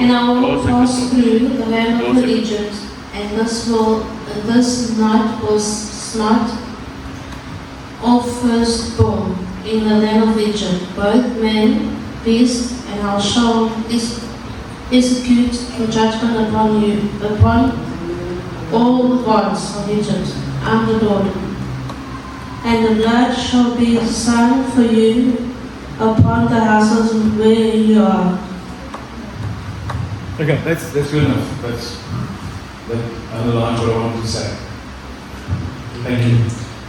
And I will pass through the land of Egypt, and this night was not of firstborn in the land of Egypt, both man, beast, and I shall execute the judgment upon you, upon all the gods of Egypt. I am the Lord. And the blood shall be a sign for you upon the houses where you are. Okay, that's good enough. That underlines what I wanted to say. Thank you.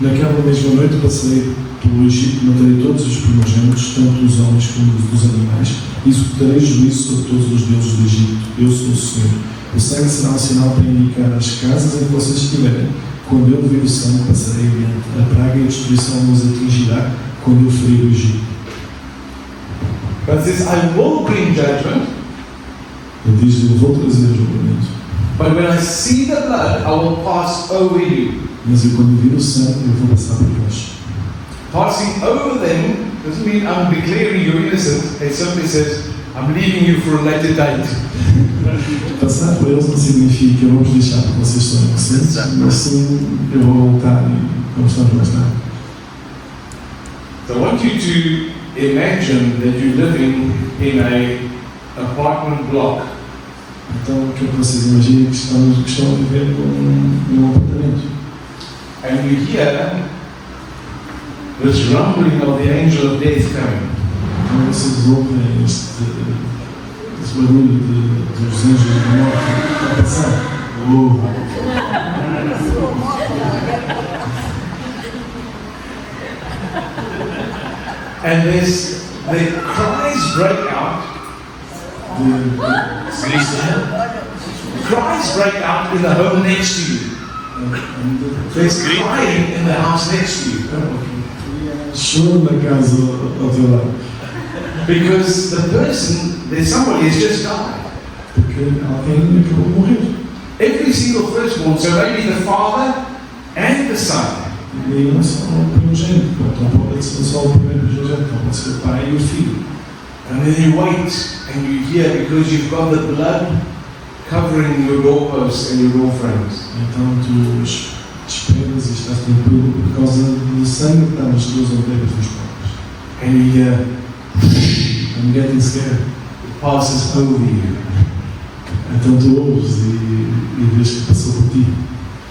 Naquela mesma noite passei pelo Egito, matarei todos os primogênitos, tanto os homens como os dos animais, e executarei juízo sobre todos os deuses do Egito. Eu sou o Senhor. O sangue será um sinal para indicar as casas em que vocês estiverem. Quando eu vir o sangue, passarei adiante. A praga e a destruição nos atingirá quando eu ferir o Egito. But it says, I will bring judgment Ele diz: eu vou trazer o julgamento. But when I see the blood, I will pass over you. Mas eu, quando vir o sangue, eu vou passar por vós. Passing over them doesn't mean I'm declaring you innocent. It simply says, I'm leaving you for a later date. Passar por eles não significa que eu vou vos deixar porque vocês são inocentes, mas sim eu vou voltar e vamos estar mais tarde. So I want you to imagine that you're living in an apartment block. Então, quero que vocês imaginem que estão a viver num apartamento. And you hear this rumbling of the angel of death coming. Então vocês ouvem esse barulho dos anjos da morte a passar. And the cries break out. Cries break out in the home next to you. There's crying in the house next to you. Choro na casa ao teu lado. Because there's somebody has just died. Porque alguém acabou de morrer. Every single firstborn, so maybe the father and the son. E não é só o primogênito, então pode ser só o primeiro primogênito, então pode ser o pai e o filho. And then you wait and you hear, because you've got the blood covering your doorposts and your door frames. Então tu esperas e estás tranquilo por causa do sangue que está nas tuas ovelhas dos porcos. And you hear, I'm getting scared. It passes over you. Então tu ouves e vês que passou por ti.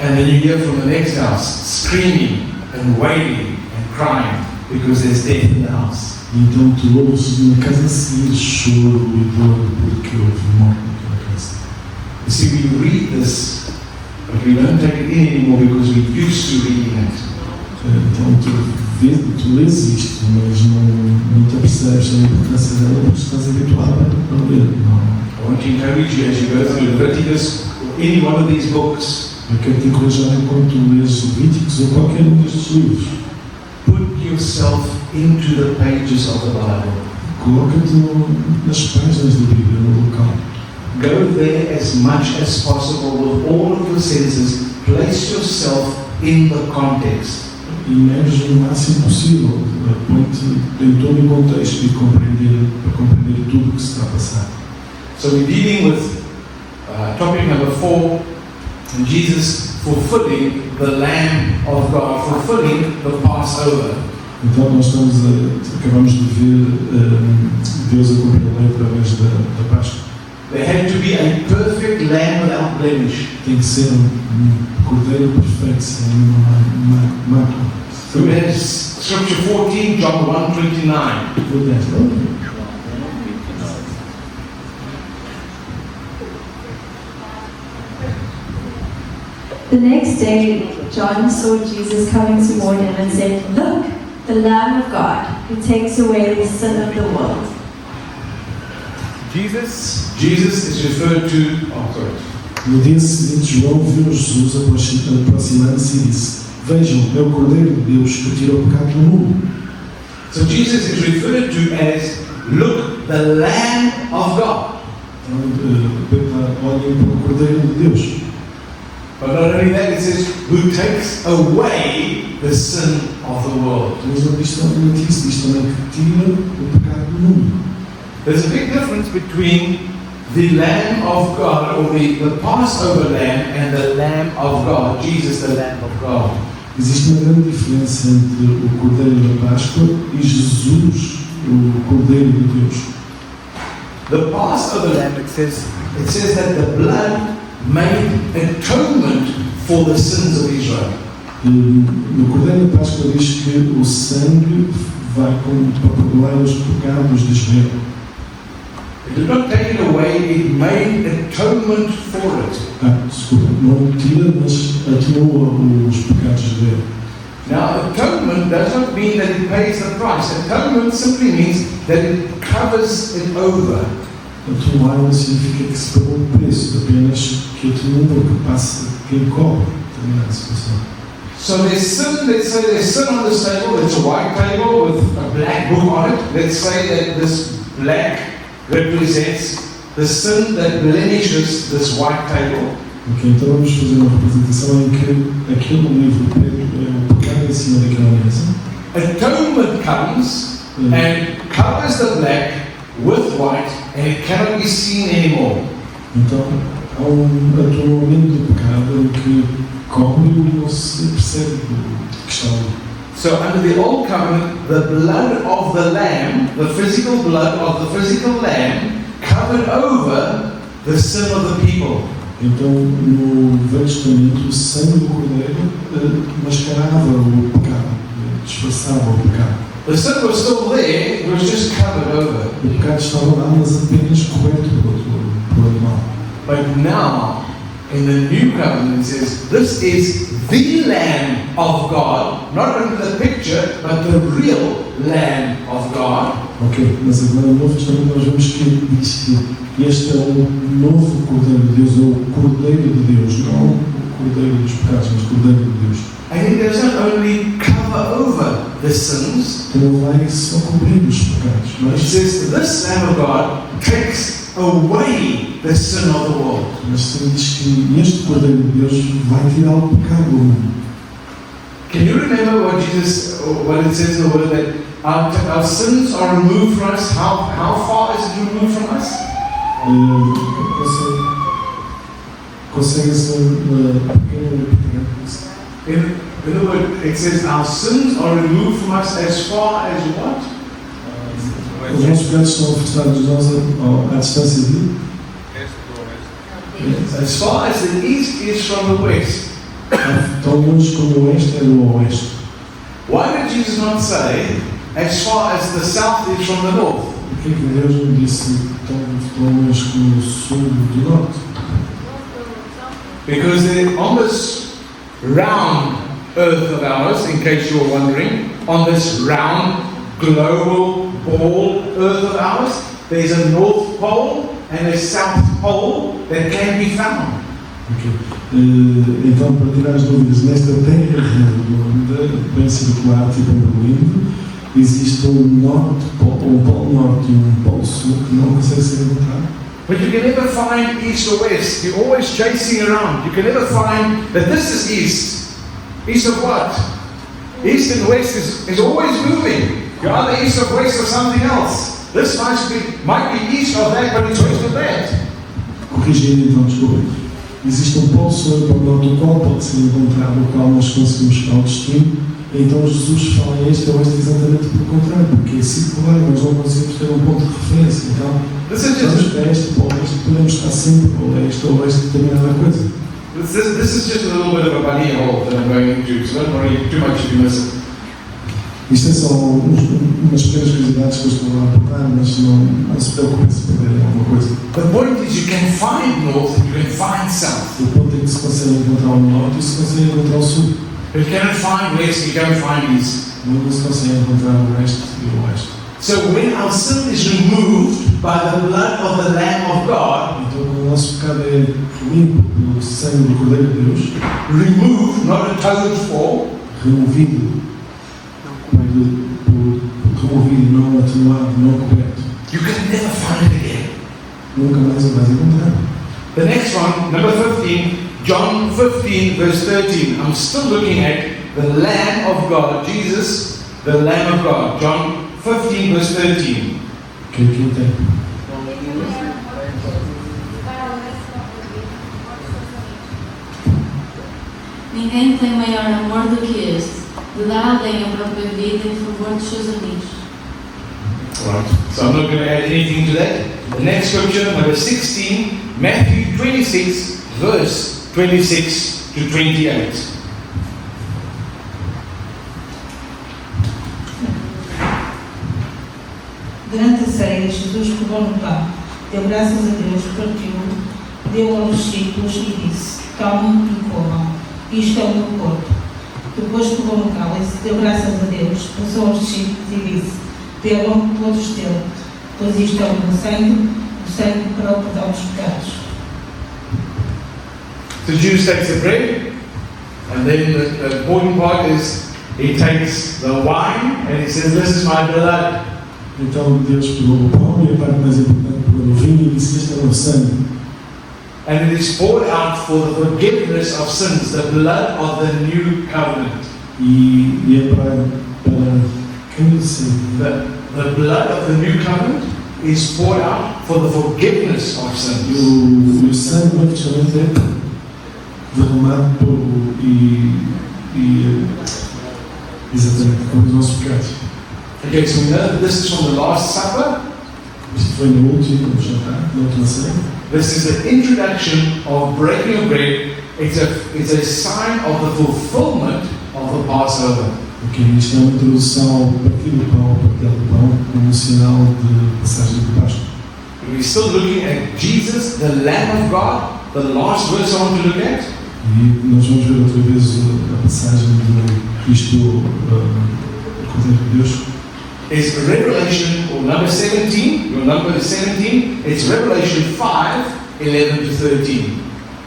And then you hear from the next house screaming and wailing and crying because there's death in the house. Então tu ouves na casa a seguir choro e dor porque houve morte naquela casa. You see, we read this, but we don't take it in anymore because we're used to reading it. Então tu lês isto, mas não te apercebes a importância dela porque estás habituado a ler. I want to encourage you as you go through Leviticus or any one of these books. Eu quero te encorajar enquanto tu lês Levíticos ou qualquer um destes livros. Put yourself into the pages of the Bible. Coloca-te nas páginas da Bíblia, no local. Go there as much as possible with all of your senses. Place yourself in the context. Imerge o máximo possível, põe-te em todo o contexto e para compreender tudo o que se está a passar. So we're dealing with topic number 4, Jesus fulfilling the Lamb of God, fulfilling the Passover. Então nós acabamos de ver Deus a cumprir a lei através da Páscoa. There had to be a perfect lamb without blemish. Tem que ser cordeiro perfeito, sem nenhuma mácula. So we have Scripture 14, John 1:29. The next day, John saw Jesus coming toward him and said, "Look, the Lamb of God, who takes away the sin of the world." Jesus is referred to. No dia seguinte, João viu Jesus aproximando-se e disse: "Vejam, é o Cordeiro de Deus que tira o pecado do mundo." So Jesus is referred to as, "Look, the Lamb of God." Olhem para o Cordeiro de Deus. But not only that, it says, "Who takes away the sin of the world." Mas não diz somente isso, diz também que tira o pecado do mundo. There's a big difference between the Lamb of God, or the Passover Lamb, and the Lamb of God, Jesus, the Lamb of God. Existe uma grande diferença entre o Cordeiro da Páscoa e Jesus, o Cordeiro de Deus. The Passover Lamb, it says that the blood made atonement for the sins of Israel. No Cordeiro da Páscoa diz que o sangue vai para perdoar os pecados de Israel. It did not take it away, it made atonement for it. Desculpa, não tira, mas atenua os pecados de Israel. Now, atonement does not mean that it pays the price. Atonement simply means that it covers it over. Atenuar não significa que se pagou um preço, apenas que atenua, que passa, que encobre determinada situação. So there's sin, let's say there's sin on this table, it's a white table with a black book on it. Let's say that this black represents the sin that blemishes this white table. Ok, então vamos fazer uma representação em que aquele livro preto é o pecado em cima daquela mesa. Atonement comes and covers the black with white, and it cannot be seen anymore. Então há atonement do pecado que cobre e não se percebe do que está ali. So under the old covenant, the blood of the lamb, the physical blood of the physical lamb, covered over the sin of the people. Então, no Velho Testamento, o sangue do cordeiro mascarava o pecado, disfarçava o pecado. The sin was still there, it was just covered over. O pecado estava lá, mas apenas coberto pelo animal. But now, in the new covenant, it says, this is the Lamb of God, not only the picture, but the real Lamb of God. Ok, mas agora no Novo Testamento nós vemos que diz que este é o novo Cordeiro de Deus, ou o Cordeiro de Deus, não o Cordeiro dos pecados, mas o Cordeiro de Deus. And it doesn't only cover over the sins, que não vai só cobrir os pecados, mas it says this Lamb of God takes away the sin of the world. Mas diz que este Cordeiro de Deus vai tirar o pecado do mundo. Can you remember what it says in the word that our sins are removed from us? How far is it removed from us? Consegue-se in other words, it says our sins are removed from us as far as what? Os nossos pecados são afastados de nós à distância de as far as the east is from the west. Tão longe como o oeste é do oeste. Why did Jesus not say as far as the south is from the north? Por que Deus não disse tão longe como o sul do norte? Because on this round earth of ours, in case you were wondering, on this round global ball earth of ours, there's a north pole and a south pole that can be found. Okay. Então, para tirar as dúvidas, nesta terra redonda, bem circular, tipo um redondo, existe um polo norte e um polo sul que não consegue ser encontrado. But you can never find east or west. You're always chasing around. You can never find that this is east. East of what? East and west is always moving. You're either east of west or something else. This might be east of that, but it's west of that. Corrigindo então, desculpa. Existe um polo sul e um polo norte, o qual pode ser encontrado, o qual nós conseguimos chegar ao destino. Então Jesus fala este ou este exatamente pelo contrário, porque é circular, nós não conseguimos ter um ponto de referência. Então, vamos para este polo, podemos estar sempre ou este determinada coisa. This is just a little bit of a bunny hole that I'm going into, so don't worry too much if you miss it. Isto é só umas pequenas curiosidades que eu estou a apontar, mas não se preocupe se perderem alguma coisa. The point is you can find north, you can find south. O ponto é que se consegue encontrar o norte e se consegue encontrar o sul. You can't find west, you can't find east. Não se consegue encontrar o oeste e o oeste. So when our sin is removed by the blood of the Lamb of God, então quando o nosso pecado é limpo pelo sangue do Cordeiro de Deus, removed, not atoned for, removido, não atenuado, não coberto, you can never find it again. Nunca mais o vais encontrar. The next one, number 15, John 15 verse 13. I'm still looking at the Lamb of God, Jesus, the Lamb of God. John 15 verse 13. Que tem? Ninguém tem maior amor do que este, de dar alguém a própria vida em favor dos seus amigos. Right. So I'm not going to add anything to that. The next scripture, number 16, Matthew 26 verse 26 to 28. Durante a ceia, Jesus pegou no pão, deu graças a Deus, partiu, deu aos discípulos e disse: tomem e comam, isto é o meu corpo. Depois pegou no cálice, deu graças a Deus, passou aos discípulos e disse: bebam todos dele, pois isto é o meu sangue, o sangue para o perdão dos pecados. So Jesus takes the bread, and then the important part is he takes the wine and he says, this is my blood. Então Deus pegou o pão e a parte mais importante pegou no Eu vim e disse: este é o meu sangue. And it is poured out for the forgiveness of sins, the blood of the new covenant. E é para quem disse? The blood of the new covenant is poured out for the forgiveness of sins. E o sangue do Novo Testamento é derramado exatamente como os nossos pecados. Okay, so we know that this is from the Last Supper. Isto foi no último jantar, na última ceia. This is the introduction of breaking of bread. It's a sign of the fulfillment of the Passover. Ok, isto é uma introdução ao partir do pão, ao partir do pão, como um sinal de passagem de Páscoa. We're still looking at Jesus, the Lamb of God. The last verse I want to look at. E nós vamos ver outra vez a passagem de Cristo, o Cordeiro de Deus. Is Revelation, or number 17, your number is 17, it's Revelation 5, 11 to 13.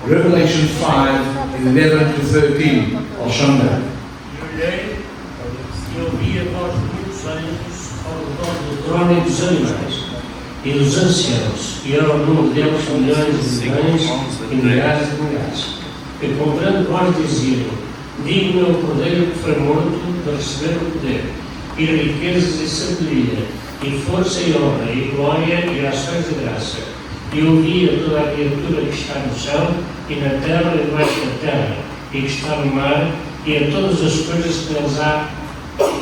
Revelation 5, 11 to 13. I'll show that. Olhei e ouvi a voz de muitos anjos ao redor do trono e dos animais, e dos anciãos, e era o número deles milhões de milhões e milhares de milhares, que com grande voz diziam: digno é o Cordeiro que foi morto de receber o poder, e riquezas e sabedoria, e força e honra, e glória e ações de graça. E ouvi a toda a criatura que está no céu, e na terra e debaixo da terra, e que está no mar, e a todas as coisas que neles há,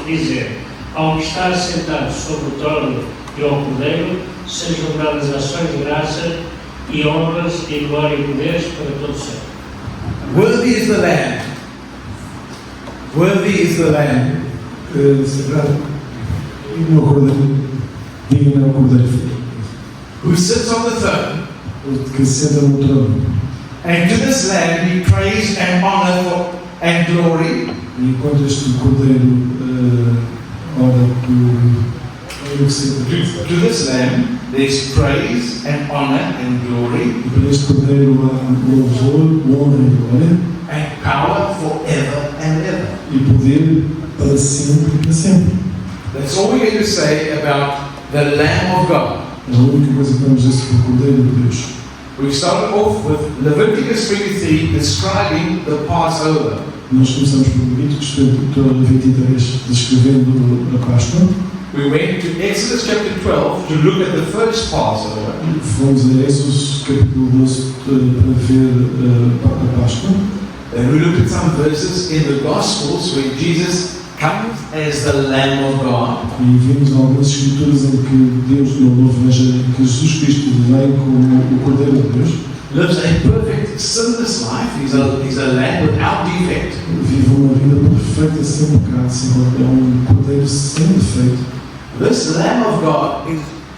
dizer: ao que está assentado sobre o trono e ao Cordeiro, sejam dadas ações de graça, e honras, e glória e poderes para todo o céu. Worthy is the Lamb. Worthy is the Lamb. Sagrado e o Cordeiro, digno é o Cordeiro. Who sits on the throne. Que senta no trono. And to this Lamb be praise and honor and glory. E enquanto este Cordeiro ora por to this Lamb there's praise and honor and glory. E para este Cordeiro há louvor, honra e glória. And power forever and ever. E poder para sempre e para sempre. That's all we're going to say about the Lamb of God. É a única coisa que vamos dizer sobre o Cordeiro de Deus. We started off with Leviticus 23 describing the Passover. Nós começamos por Levíticos 23 descrevendo a Páscoa. We went to Exodus chapter 12 to look at the first Passover. Fomos a Êxodo capítulo 12 para ver a Páscoa. And we looked at some verses in the Gospels where Jesus comes as the Lamb of God. E vimos algumas escrituras em que Deus, no Novo Evangelho, que Jesus Cristo vem como o Cordeiro de Deus. Lives a perfect, sinless life. He's a lamb without defect. Vive uma vida perfeita, sem pecado, é Cordeiro sem defeito. This Lamb of God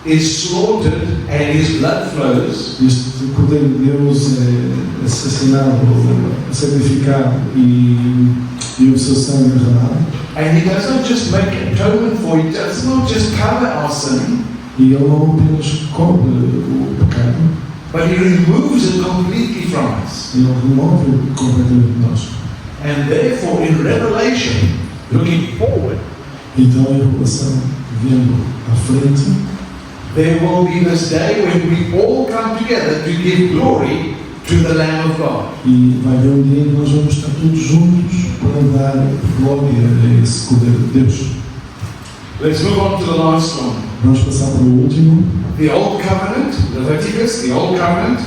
is slaughtered and his blood flows. Este Cordeiro de Deus é assassinado, sacrificado e o seu sangue derramado. And he does not just make atonement for, he does not just cover our sin. E ele não apenas cobre o pecado, but he removes it completely from us. Ele remove completamente de nós. And therefore, in Revelation, looking forward, então em Revelação, vendo à frente, there will be this day when we all come together to give glory to the Lamb of God. E vai haver dia em que nós vamos estar todos juntos para dar glória a esse Cordeiro de Deus. Let's move on to the last one. Vamos passar para o último. The Old Covenant, Leviticus, the Old Covenant.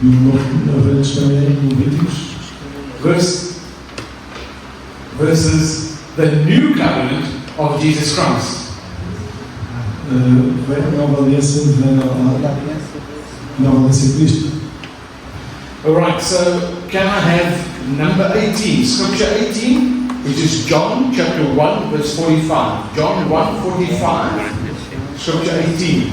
E o Novo Testamento, Levíticos. Versus the New Covenant of Jesus Christ. Vem a nova aliança, vem a nova aliança de Cristo. Alright, so can I have number 18, scripture 18, which is John chapter 1 verse 45. John 1:45, scripture 18.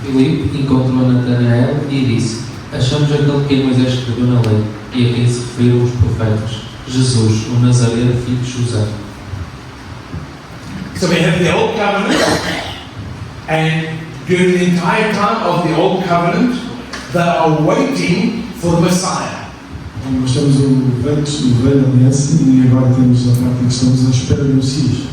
Filipe encontrou Natanael e disse: achamos aquele que Moisés escreveu na lei e a quem se referiram os profetas, Jesus, o Nazareno, filho de José. So we have the Old Covenant, and during the entire time of the Old Covenant, they are waiting for the Messiah. Nós temos o velho aliança e agora temos a parte que estamos à espera do Messias.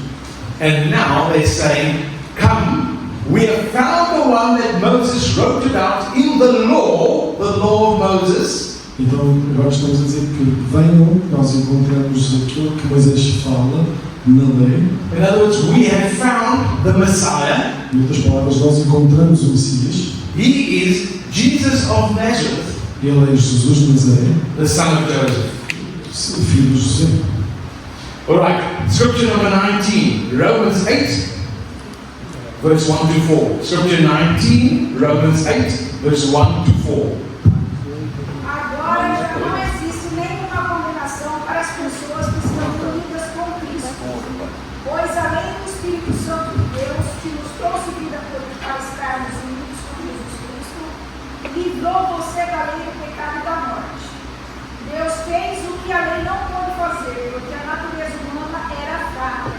And now they're saying, come, We have found the one that Moses wrote about in the law of Moses. Então, agora estamos a dizer que venham, nós encontramos aquilo que Moisés fala na lei. In other words, we have found the Messiah. Em outras palavras, nós encontramos o Messias. He is Jesus of Nazareth. Ele é Jesus de Nazaré, the son of Joseph. Filho de José. Alright, scripture number 19, Romans 8, verse 1 to 4. Scripture 19, Romans 8, verse 1 to 4. Agora já não existe nenhuma condenação para as pessoas que estão unidas com Cristo, pois além do Espírito Santo de Deus, que nos trouxe vida para estarmos unidos com Jesus Cristo, livrou você da lei do pecado e da morte. Deus fez o que a lei não pôde fazer, porque a natureza humana era fraca.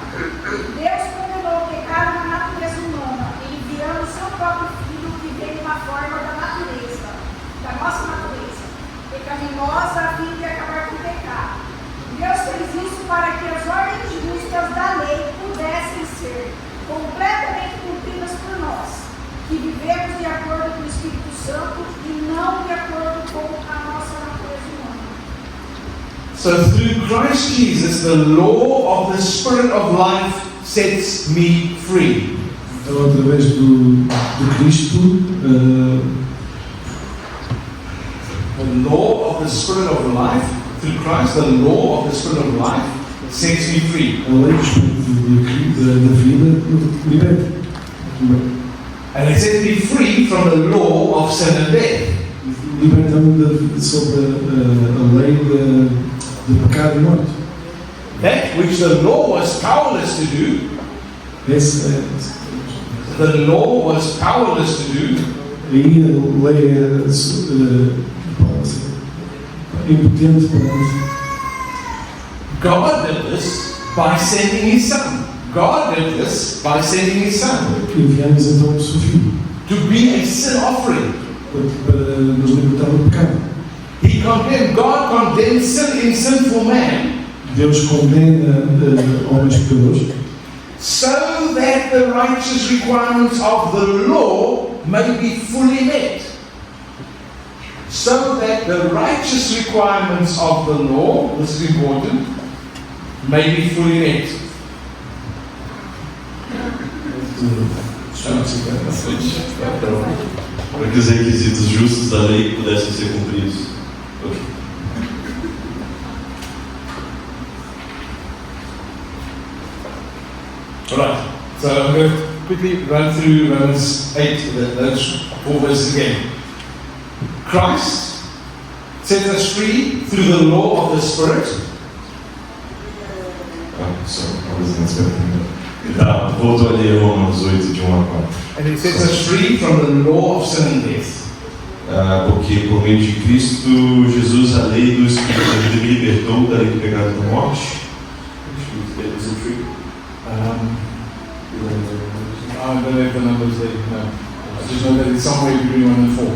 Deus condenou o pecado na natureza humana, enviando seu próprio Filho que veio na forma da natureza, da nossa natureza, pecaminosa, a fim de acabar com o pecado. Deus fez isso para que as ordens justas da lei pudessem ser completamente cumpridas por nós, que vivemos de acordo com o Espírito Santo e não de acordo com a nossa natureza humana. So through Christ Jesus, the law of the Spirit of life sets me free. Então, através de Cristo, the law of the Spirit of life, through Christ, the law of the Spirit of life sets me free. A lei do Espírito da vida liberta. And it sets me free from the law of sin and death. Liberta-me sobre a lei de pecado e morte. That which the law was powerless to do, the law was powerless to do, aí a lei é impotente para God did this by sending His Son. God did this by sending His Son. Enviamos então o seu Filho to be a sin offering. Para nos libertar do pecado. He condemned, God condemned sin in sinful man. Deus condena homens pecadores. So that the righteous requirements of the law may be fully met. So that the righteous requirements of the law, this is important, may be fully met. Para que os requisitos justos da lei pudessem ser cumpridos. Okay. Alright, so I'm going to quickly run through Romans 8, those 4 verses again. Christ sets us free through the law of the Spirit. Sorry, I wasn't expecting that. Volto a ler Romanos 8, de 1 a 4. And it sets us free from the law of sin and death. Porque por meio de Cristo Jesus, a lei do Espírito da vida me libertou da lei do pecado e da morte. I don't know if the numbers there. No. I just know that it's somewhere between 1 and 4.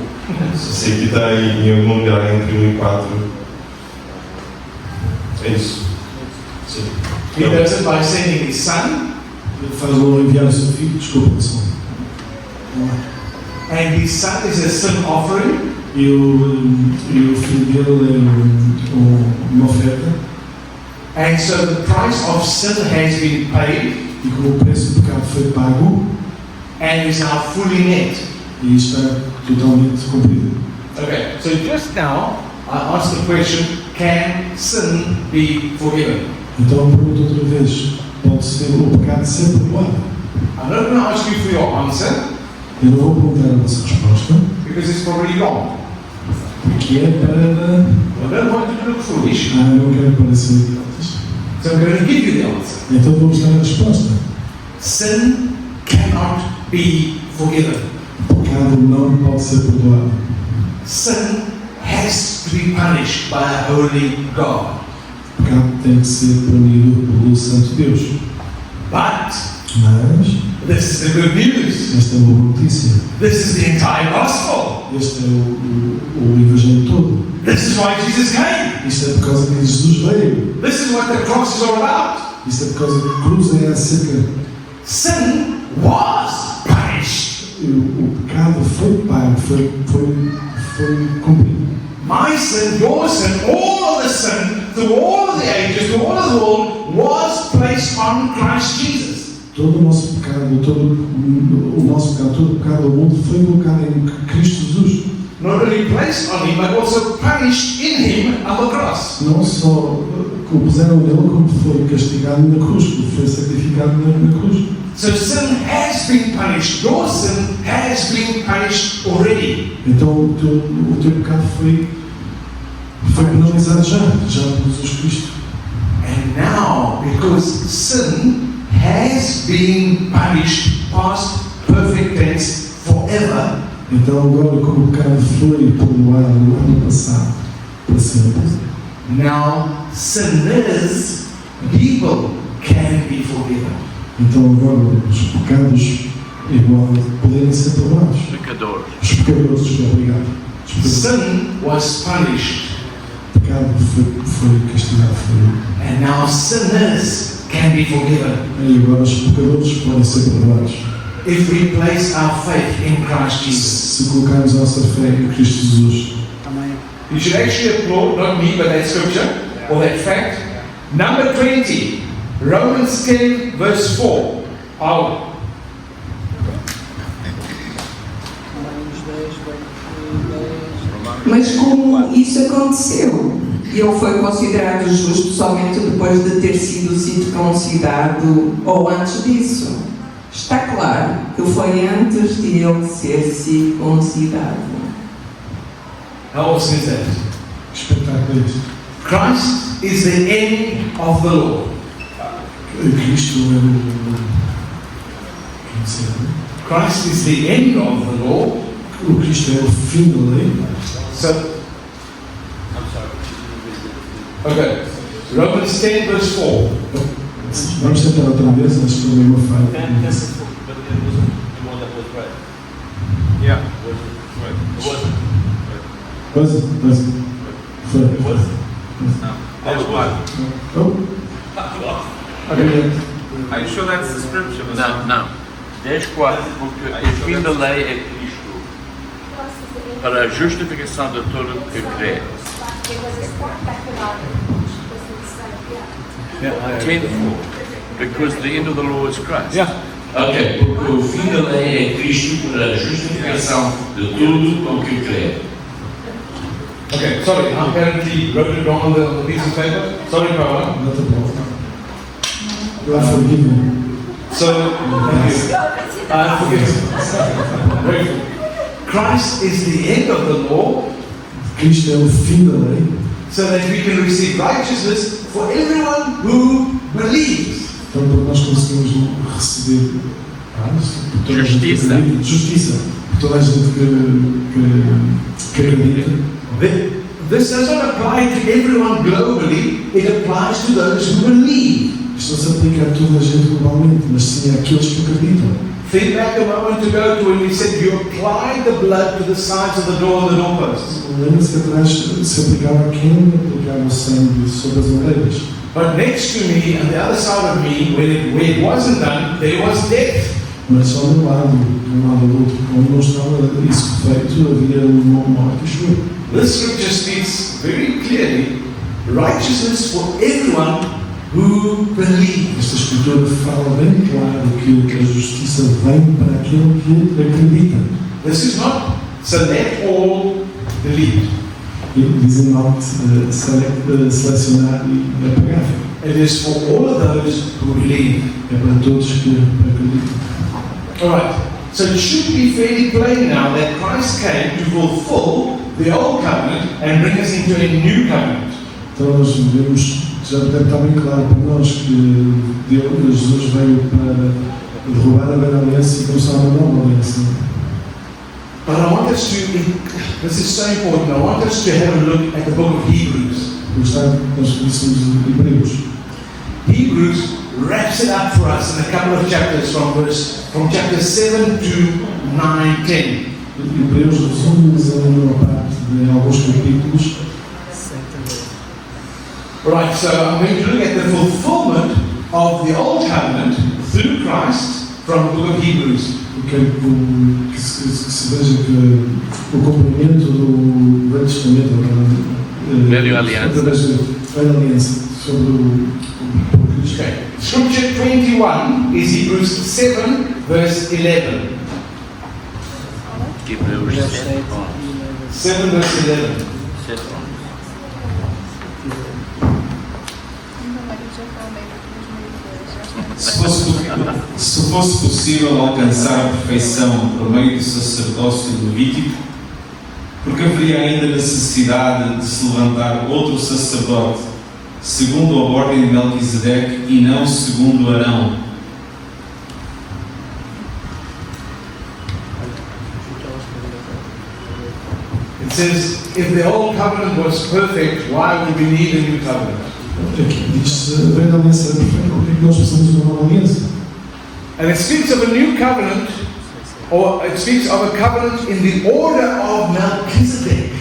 Sei que está em algum lugar entre 1 e 4. É isso. Sim. He does it by sending His Son. Ele faz-o enviar o seu Filho, desculpa, pessoal. And His Son is a sin offering. E o Filho dele é uma oferta. And so the price of sin has been paid. E como o preço do pecado foi pago. And is now fully met. E está totalmente cumprido. Okay, so just now I asked the question, can sin be forgiven? Então pergunto outra vez, pode ser o pecado ser perdoado? I'm not going to ask you for your answer. Eu não vou perguntar a vossa resposta. Because it's probably wrong. Porque é para... I don't want you to look foolish. Não quero parecer idiotas. So I'm going to give you the answer. Então vamos dar a resposta. Sin cannot be forgiven. O pecado não pode ser perdoado. Sin has to be punished by a holy God. O pecado tem que ser punido pelo Santo Deus. But Mas this is the good news. Esta é uma boa notícia. This is the entire gospel. Este é o Evangelho todo. This is why Jesus came. Isto é por causa que Jesus veio. This is what the cross is all about. Isto é por causa que a cruz é acerca. Sin was punished. o pecado foi pago, foi cumprido. My sin, your sin, all of the sin, through all of the ages, through all of the world, was placed on Christ Jesus. Todo o nosso pecado, todo o pecado do mundo foi colocado em Cristo Jesus. Not only placed on him, but also punished in him on the cross. Não só o puseram nele, como foi castigado na cruz, como foi sacrificado na cruz. So sin has been punished. Your sin has been punished already. Então o teu pecado foi penalizado já por Jesus Cristo. And now, because sin has been punished, past perfect tense, forever. Então agora, como o pecado foi perdoado no ano passado, para sempre. Now, sinners, people can be forgiven. Então agora os pecados igual poderem ser perdoados. Pecadores. Os pecadores, obrigado. Sin was punished. O pecado foi castigado. And now sinners can be forgiven. E agora os pecadores podem ser perdoados. If we place our faith in Christ Jesus. Se colocarmos a nossa fé em Cristo Jesus. You should actually applaud, not me, but that scripture, or that fact. Number 20, Romans 10, verse 4. Paulo. Mas como isso aconteceu? Ele foi considerado justo somente depois de ter sido circuncidado ou antes disso? Está claro que foi antes de ele ser circuncidado. How awesome is that? Espetáculo isso. Christ is the end of the law. Cristo Christ is the end of the law. O Cristo é o fim da lei. So, I'm sorry. Okay. Romans 10 verse 4. Vamos tentar outra vez, acho que também uma falha. Yeah. Was. Foi. No. That's what? Oh. Okay. Are you sure that's the scripture? Não. 10:4, porque o fim da lei é Cristo para a justificação de todo que crê. 10:4, because the end of the law is Christ. Yeah. Ok, porque o fim da lei é Cristo para a justificação de tudo com que crê. Okay, sorry, I apparently wrote it wrong on the piece of paper. Sorry, Paula. Not a problem. You are forgiven. So, I forgive you. Christ is the end of the law. Cristo é o fim da lei. So that we can receive righteousness for everyone who believes. Então, para nós conseguimos receber justiça. Justiça. Toda a gente que acredita. This does not apply to everyone globally, it applies to those who believe. Isto não se aplica a toda a gente globalmente, mas sim àqueles que acreditam. Think back a moment ago to when we said you applied the blood to the sides of the door and the doorposts. Lembra-se que atrás se aplicava a quem aplicava o sangue sobre as orelhas. But next to me, on the other side of me, where it wasn't done, there was death. Mas ao meu lado, de um lado ao outro, onde não estava isso feito, havia uma morte e choro. This scripture speaks very clearly righteousness for everyone who believes. Esta escritura fala bem claro que a justiça vem para aquele que acredita. This is not so let all believe. Dizem not selecionar e apagar. It is for all of those who believe. É para todos que acreditam. Alright, so it should be fairly plain now that Christ came to fulfill the old covenant and bring us into a new covenant. Então nós vemos, já deve estar bem claro para nós que Jesus veio para derrubar a velha aliança e começar uma nova aliança. But I want us to, this is so important, I want us to have a look at the book of Hebrews. Gostava que nós conhecemos Hebreus. Hebrews wraps it up for us in a couple of chapters from chapter 7 to 9, 10. Hebreus resume-nos uma parte de alguns capítulos. Right, so I'm going to look at the fulfillment of the old covenant through Christ from the book of Hebrews. quero que se veja que o cumprimento do Velho Testamento, Velha Aliança, através da Velha Aliança, sobre o Cristo. Okay. Scripture 21 is Hebrews 7, verse 11. Hebreus 7, verse 11. Se fosse possível alcançar a perfeição por meio do sacerdócio levítico, porque haveria ainda necessidade de se levantar outro sacerdote, segundo a ordem de Melquisedeque e não segundo Arão. It says, if the old covenant was perfect, why would we need a new covenant? Aqui diz a Velha Aliança é perfeita, porque é que nós precisamos de uma nova aliança? And it speaks of a new covenant, or it speaks of a covenant in the order of Melchizedek.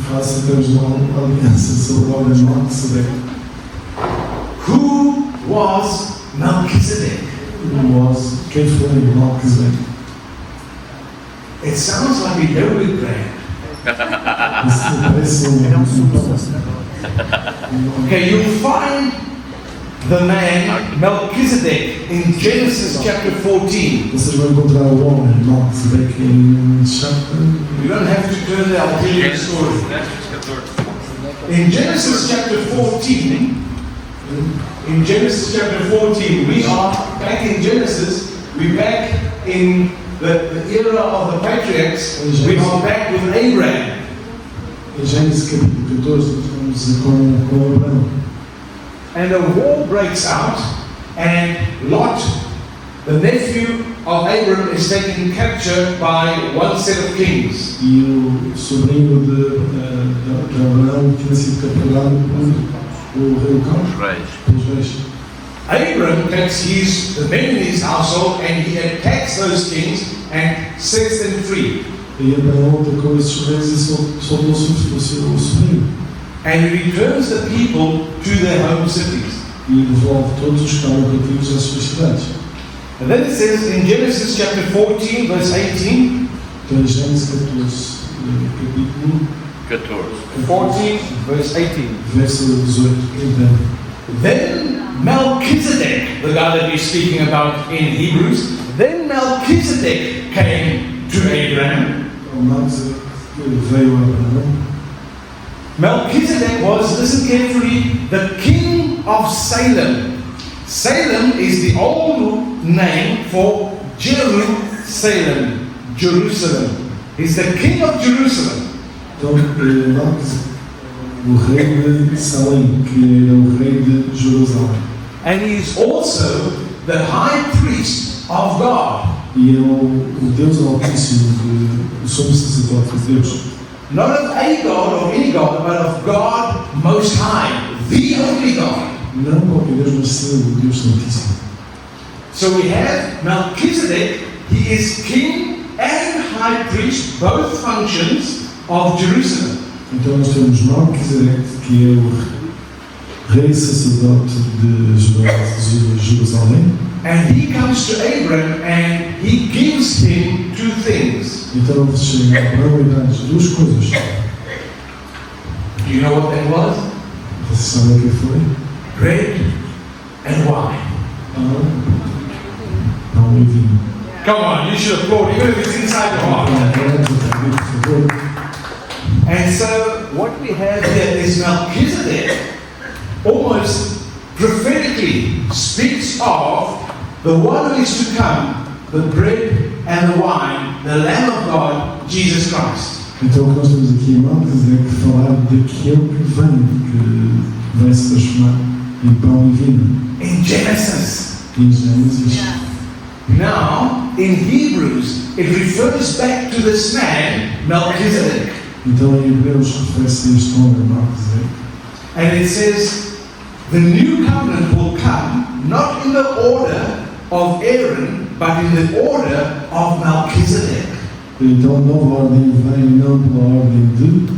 Fala-se que temos uma aliança sobre a ordem de Melquisedeque. Who was Melchizedek? Quem foi Melquisedeque? It sounds like we know it, Graham. Okay, you'll find the man Melchizedek in Genesis chapter 14. Vocês vão encontrar o homem Melquisedeque em chapter. You don't have to turn there, I'll tell you the story. In Genesis chapter 14, we are back in Genesis, we're back in the era of the patriarchs, we are back with Abraham. Em Gênesis capítulo 14, estamos com Abraão. And a war breaks out, and Lot, the nephew of Abram, is taken capture by one set of kings. E o sobrinho de Abraão tinha sido capturado por o rei Cão, pelos reis. Abram takes the men in his household and he attacks those kings and sets them free. E Abraão atacou esses reis e soltou o seu sobrinho. And he returns the people to their home cities. E devolve todos os que estavam cativos às suas cidades. And then it says in Genesis chapter 14, verse 18. Então, em Gênesis 14, capítulo 14, verse 18. Verso 18. Então, then Melchizedek, the guy that we're speaking about in Hebrews, then Melchizedek came to Abraham. Veio Abraão. Melchizedek was, listen carefully, the king of Salem. Salem is the old name for Jerusalem. He's the king of Jerusalem. Então, o rei de Salem, que era o rei de Jerusalém. And he is also the high priest of God. E é o Deus Altíssimo, o sumo sacerdote de Deus. Not of a God or any God, but of God Most High, the only God. Não qualquer Deus, mas sim o Deus Santíssimo. So we have Melchizedek, he is king and high priest, both functions of Jerusalem. Então nós temos Melquisedeque, que é o rei sacerdote de Jerusalém. And he comes to Abraham and he gives him two things. Então ele chega a Abraão e dá-lhes duas coisas. Do you know what that was? Vocês sabem o que foi? Bread and wine. Pão e vinho. Come on, you should applaud, even if it's inside your heart. And so what we have here is Melchizedek almost prophetically speaks of the one who is to come, the bread and the wine, the Lamb of God, Jesus Christ. Então o que nós temos aqui é Melquisedeque falar daquele que vem se transformar em pão e vinho. In Genesis. Em Gênesis. Now, in Hebrews, it refers back to this man, Melchizedek. Então em Hebreus refere-se a este homem, Melquisedeque. And it says, the new covenant will come, not in the order of Aaron, but in the order of Melchizedek. Então a nova ordem vem não pela ordem de,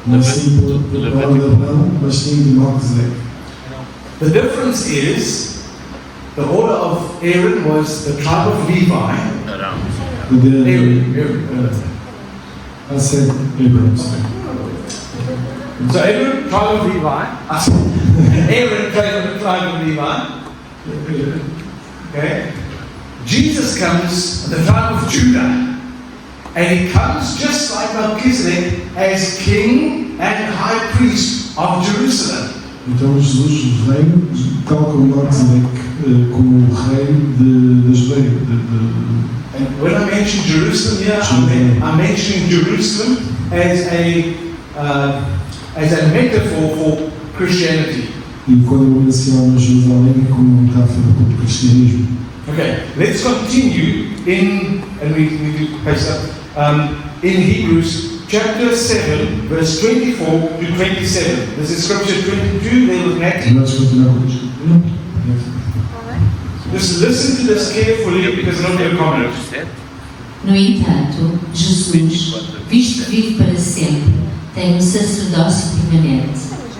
mas sim pela ordem de Abraão, mas sim de Melquisedeque. The difference is, the new covenant will come, not in the order of Aaron, but in the order of Melchizedek. Então a nova ordem vem não pela ordem de, mas sim pela ordem de Abraão, mas sim de Melquisedeque. The difference is, the the order of Aaron was the tribe of Levi. I said Abraham. So Aaron, tribe of Levi. Aaron, tribe of Levi. Okay. Jesus comes, the tribe of Judah. And he comes just like Melchizedek as king and high priest of Jerusalem. Então Jesus vem tal como Melquisedeque, como o rei da Judeia. And when I mention Jerusalem here, I'm mentioning Jerusalem as a metaphor for Christianity. E quando eu menciono Jerusalém é como metáfora para o cristianismo. Okay, let's continue in, and we do pace up, in Hebrews chapter 7, verse 24 to 27. This is scripture 22, they look at. Just listen to this carefully because I'm not going to comment. No entanto, Jesus, visto que vive para sempre, tem um sacerdócio permanente.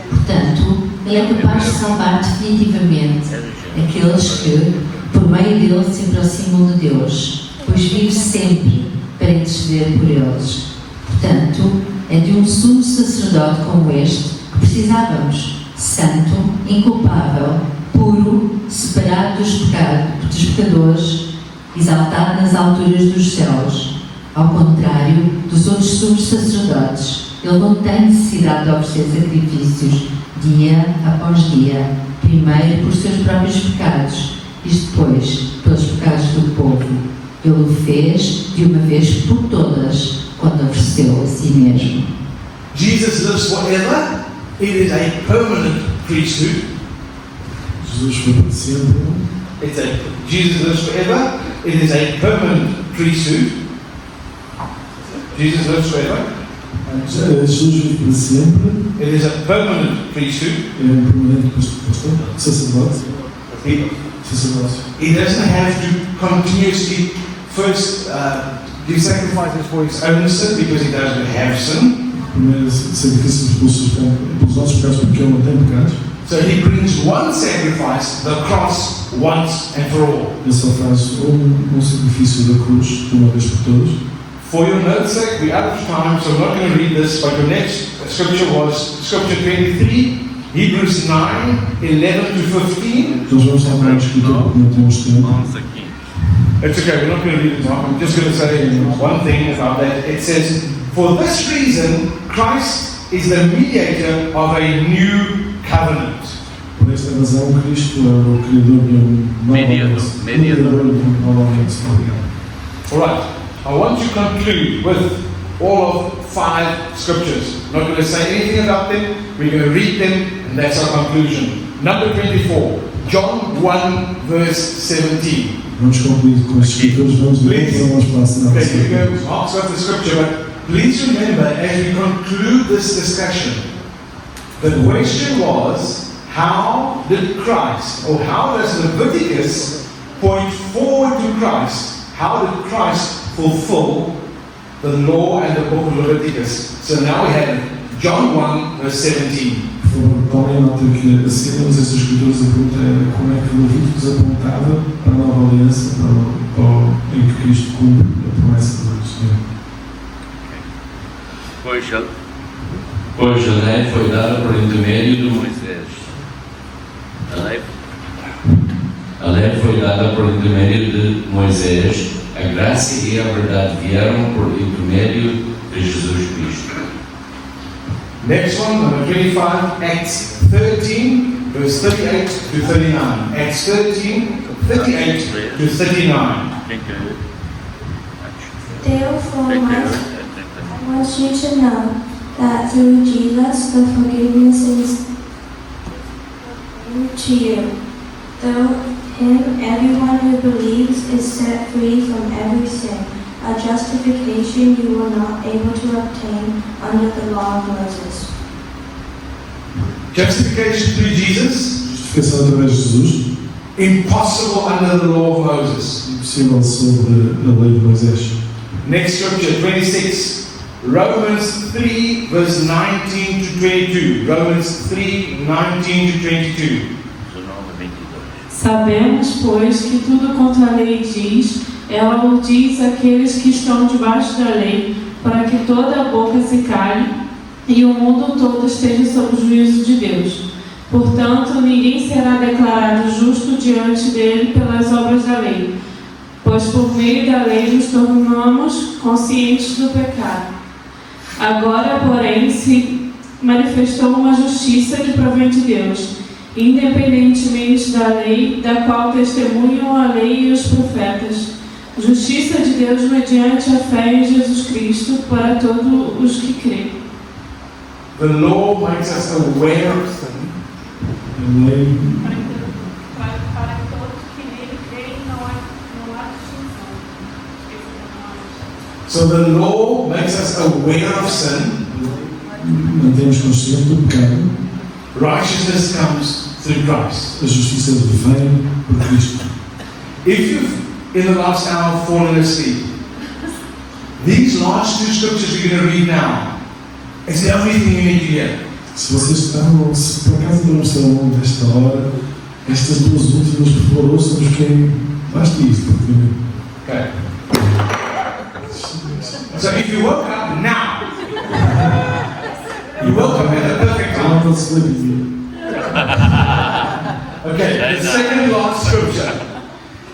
Portanto, Ele é capaz de salvar definitivamente aqueles que, por meio dele, se aproximam de Deus, pois vive sempre para interceder por eles. Portanto, é de um sumo sacerdote como este que precisávamos, santo, inculpável, puro, separado dos pecadores, exaltado nas alturas dos céus. Ao contrário dos outros sumos sacerdotes, ele não tem necessidade de oferecer sacrifícios dia após dia, primeiro por seus próprios pecados e depois pelos pecados do povo. Ele o fez de uma vez por todas quando ofereceu a si mesmo. Jesus lives forever. It is a permanent priesthood. Jesus foi para sempre. Jesus lives forever. It is a permanent priesthood. Jesus lives forever. Jesus vive para sempre. It is a permanent priesthood. É permanente pastor, sacerdote. He doesn't have to continuously first give sacrifices for his own sin because he doesn't have sin. Primeiro sacrifícios pelos nossos pecados porque ele não tem pecados. So he brings one sacrifice, the cross, once and for all. Ele só faz sacrifício da cruz de uma vez por todas. For your note's sake, we're out of time, so I'm not going to read this, but the next scripture was scripture 23, Hebrews 9, 11 to 15. Nós vamos estar mais escritor porque não temos tempo. It's okay, we're not going to read it now. I'm just going to say one thing about that. It says, for this reason, Christ is the mediator of a new covenant. Por esta razão, Cristo é o criador de mediador de nova aliança. All right. I want to conclude with all of 5 scriptures. I'm not going to say anything about them. We're going to read them, and that's our conclusion. Number 24, John 1, verse 17. Vamos concluir com os escritores, vamos ver para nós passar. Okay, here we go. Mark's got the scripture, but please remember as we conclude this discussion, the question was, how did Christ, or how does Leviticus point forward to Christ? How did Christ fulfill the law and the book of Leviticus? So now we have John 1, verse 17. Tomem nota que a seguir temos estes escritores a pergunta era como é que Levíticos apontava para a nova aliança, em que Cristo cumpre a promessa do Senhor. Pois a lei foi dada por intermédio de Moisés. A lei foi dada por intermédio de Moisés. A graça e a verdade vieram por intermédio de Jesus Cristo. Next one, number 25, Acts 13, verse 38 to 39. Acts 13, 38 to 39. Therefore, I want you to know that through Jesus the forgiveness is to you. Through him, everyone who believes is set free from every sin, a justification you were not able to obtain under the law of Moses. Justification through Jesus. Justificação através de Jesus. Impossible under the law of Moses. Impossível sobre a lei de Moisés. Next scripture, 26. Romans 3, verse 19 to 22. Romans 3, 19 to 22. Sabemos, pois, que tudo quanto a lei diz, ela o diz àqueles que estão debaixo da lei, para que toda a boca se cale e o mundo todo esteja sob o juízo de Deus. Portanto, ninguém será declarado justo diante dele pelas obras da lei, pois por meio da lei nos tornamos conscientes do pecado. Agora, porém, se manifestou uma justiça que provém de Deus, independentemente da lei, da qual testemunham a lei e os profetas. Justiça de Deus mediante a fé em Jesus Cristo para todos os que creem. The law makes us aware of sin. Para todos que nele creem, não há distinção. So the law makes us aware of sin. Mantemos consciente do pecado. Righteousness comes through Christ. A justiça vem por Cristo. If you've in the last hour fallen asleep, these last two scriptures we're going to read now is the only thing you need to hear. Se vocês estavam, se por acaso adormeceram ao longo desta hora, estas duas últimas, por favor, ouçam, porque basta isso, praticamente. Okay. So if you woke up now, you woke up at the perfect time. I'm not sleeping. Okay, the second last scripture,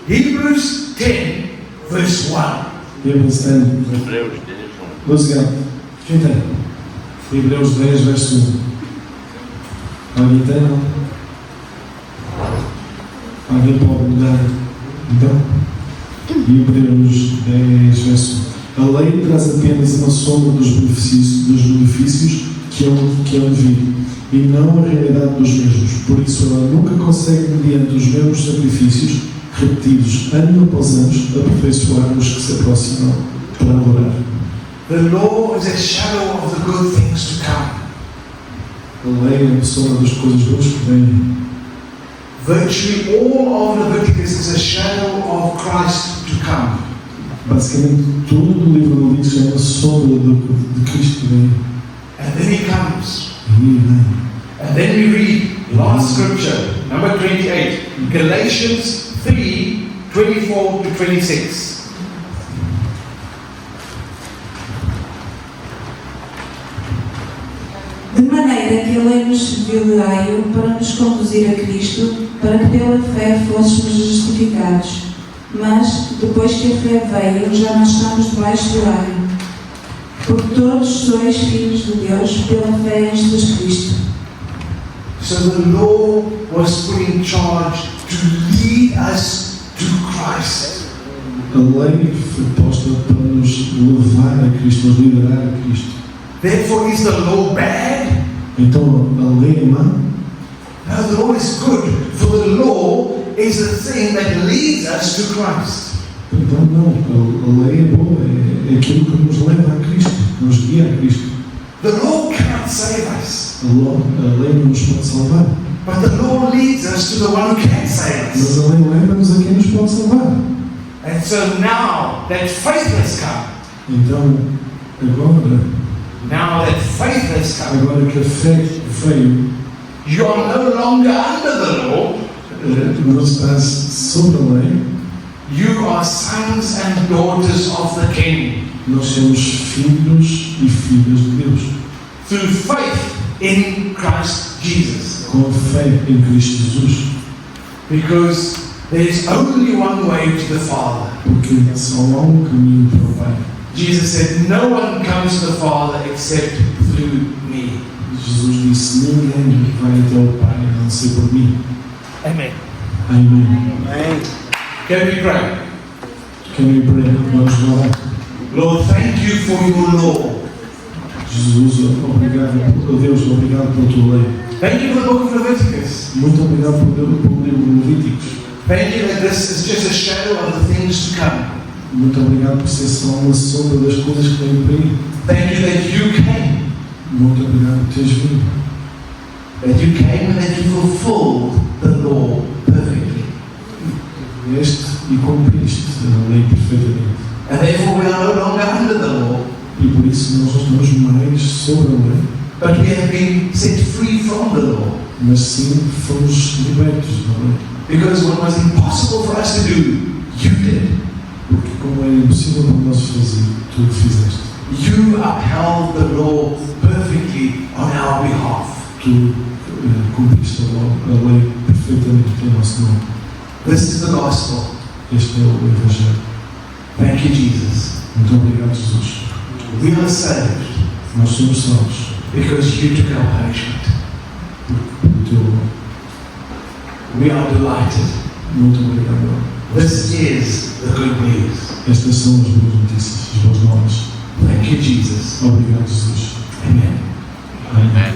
Hebrews 10, verse 1. Hebreus 10. Vamos chegar. Quem tem? Hebreus 10, verso 1. Alguém tem, não? Alguém pode mudar? Então? Hebreus 10, verso 1. A lei traz apenas uma sombra dos benefícios que hão de vir, e não a realidade dos mesmos. Por isso ela nunca consegue, mediante os mesmos sacrifícios repetidos ano após ano, aperfeiçoar os que se aproximam para adorar. The law is a shadow of the good things to come. A lei é a sombra das coisas boas que vêm. Virtually all of Leviticus is a shadow of Christ to come. Basicamente, todo o livro do Levítico é uma sombra de Cristo que vem. And then he comes. Amen. And then we read last scripture, number 28, Galatians 3, 24 to 26. De maneira que a lei nos serviu de aio para nos conduzir a Cristo, para que pela fé fôssemos justificados. Mas, depois que a fé veio, já não estamos debaixo do aio. Porque todos sois filhos de Deus pela fé em Jesus Cristo. So the law was put in charge to lead us to Christ. A lei foi posta para nos levar a Cristo, nos liderar a Cristo. Therefore, is the law bad? Então a lei é má? No, the law is good, for the law is the thing that leads us to Christ. Então não, a lei é boa, é aquilo que nos leva a Cristo, nos guia a Cristo. The law cannot save us. A lei não nos pode salvar. But the law leads us to the one who can save us. Mas a lei leva-nos a quem nos pode salvar. And so now that faith has come. Então, now that faith has come. Agora que a fé veio. You are no longer under the law. Não estás sobre a lei. You are sons and daughters of the King. Nós somos filhos e filhas de Deus. Through faith in Christ Jesus. Com fé em Cristo Jesus. Because there is only one way to the Father. Porque só há caminho para o Pai. Jesus said, "No one comes to the Father except through me." Jesus disse, ninguém vai até o Pai a não ser por mim. Amen. Amém. Can we pray? Can we pray? Vamos orar. Lord, thank you for your law. Jesus, obrigado, Deus, obrigado pela tua lei. Thank you for the book of Leviticus. Muito obrigado pelo livro de Levíticos. Thank you that this is just a shadow of the things to come. Muito obrigado por ser só uma sombra das coisas que vêm por aí. Thank you that you came. Muito obrigado por teres vindo. That you came and that you fulfilled the law perfectly. Vieste e cumpriste a lei perfeitamente. And therefore we are no longer under the law. E por isso nós não estamos mais sobre a lei. But we have been set free from the law. Mas sim fomos libertos da lei. Because what was impossible for us to do, you did. Porque como é impossível para nós fazer, tu o fizeste. You upheld the law perfectly on our behalf. Tu cumpriste a lei perfeitamente em nosso nome. This is the gospel. Este é o Evangelho. Thank you, Jesus. Muito obrigado, Jesus. We are saved Nós somos salvos because you took our punishment. pelo teu amor. We are delighted. Muito obrigado. This is the good news. Estas são as boas notícias, as boas novas. Thank you, Jesus. Obrigado, Jesus. Amen. Amém.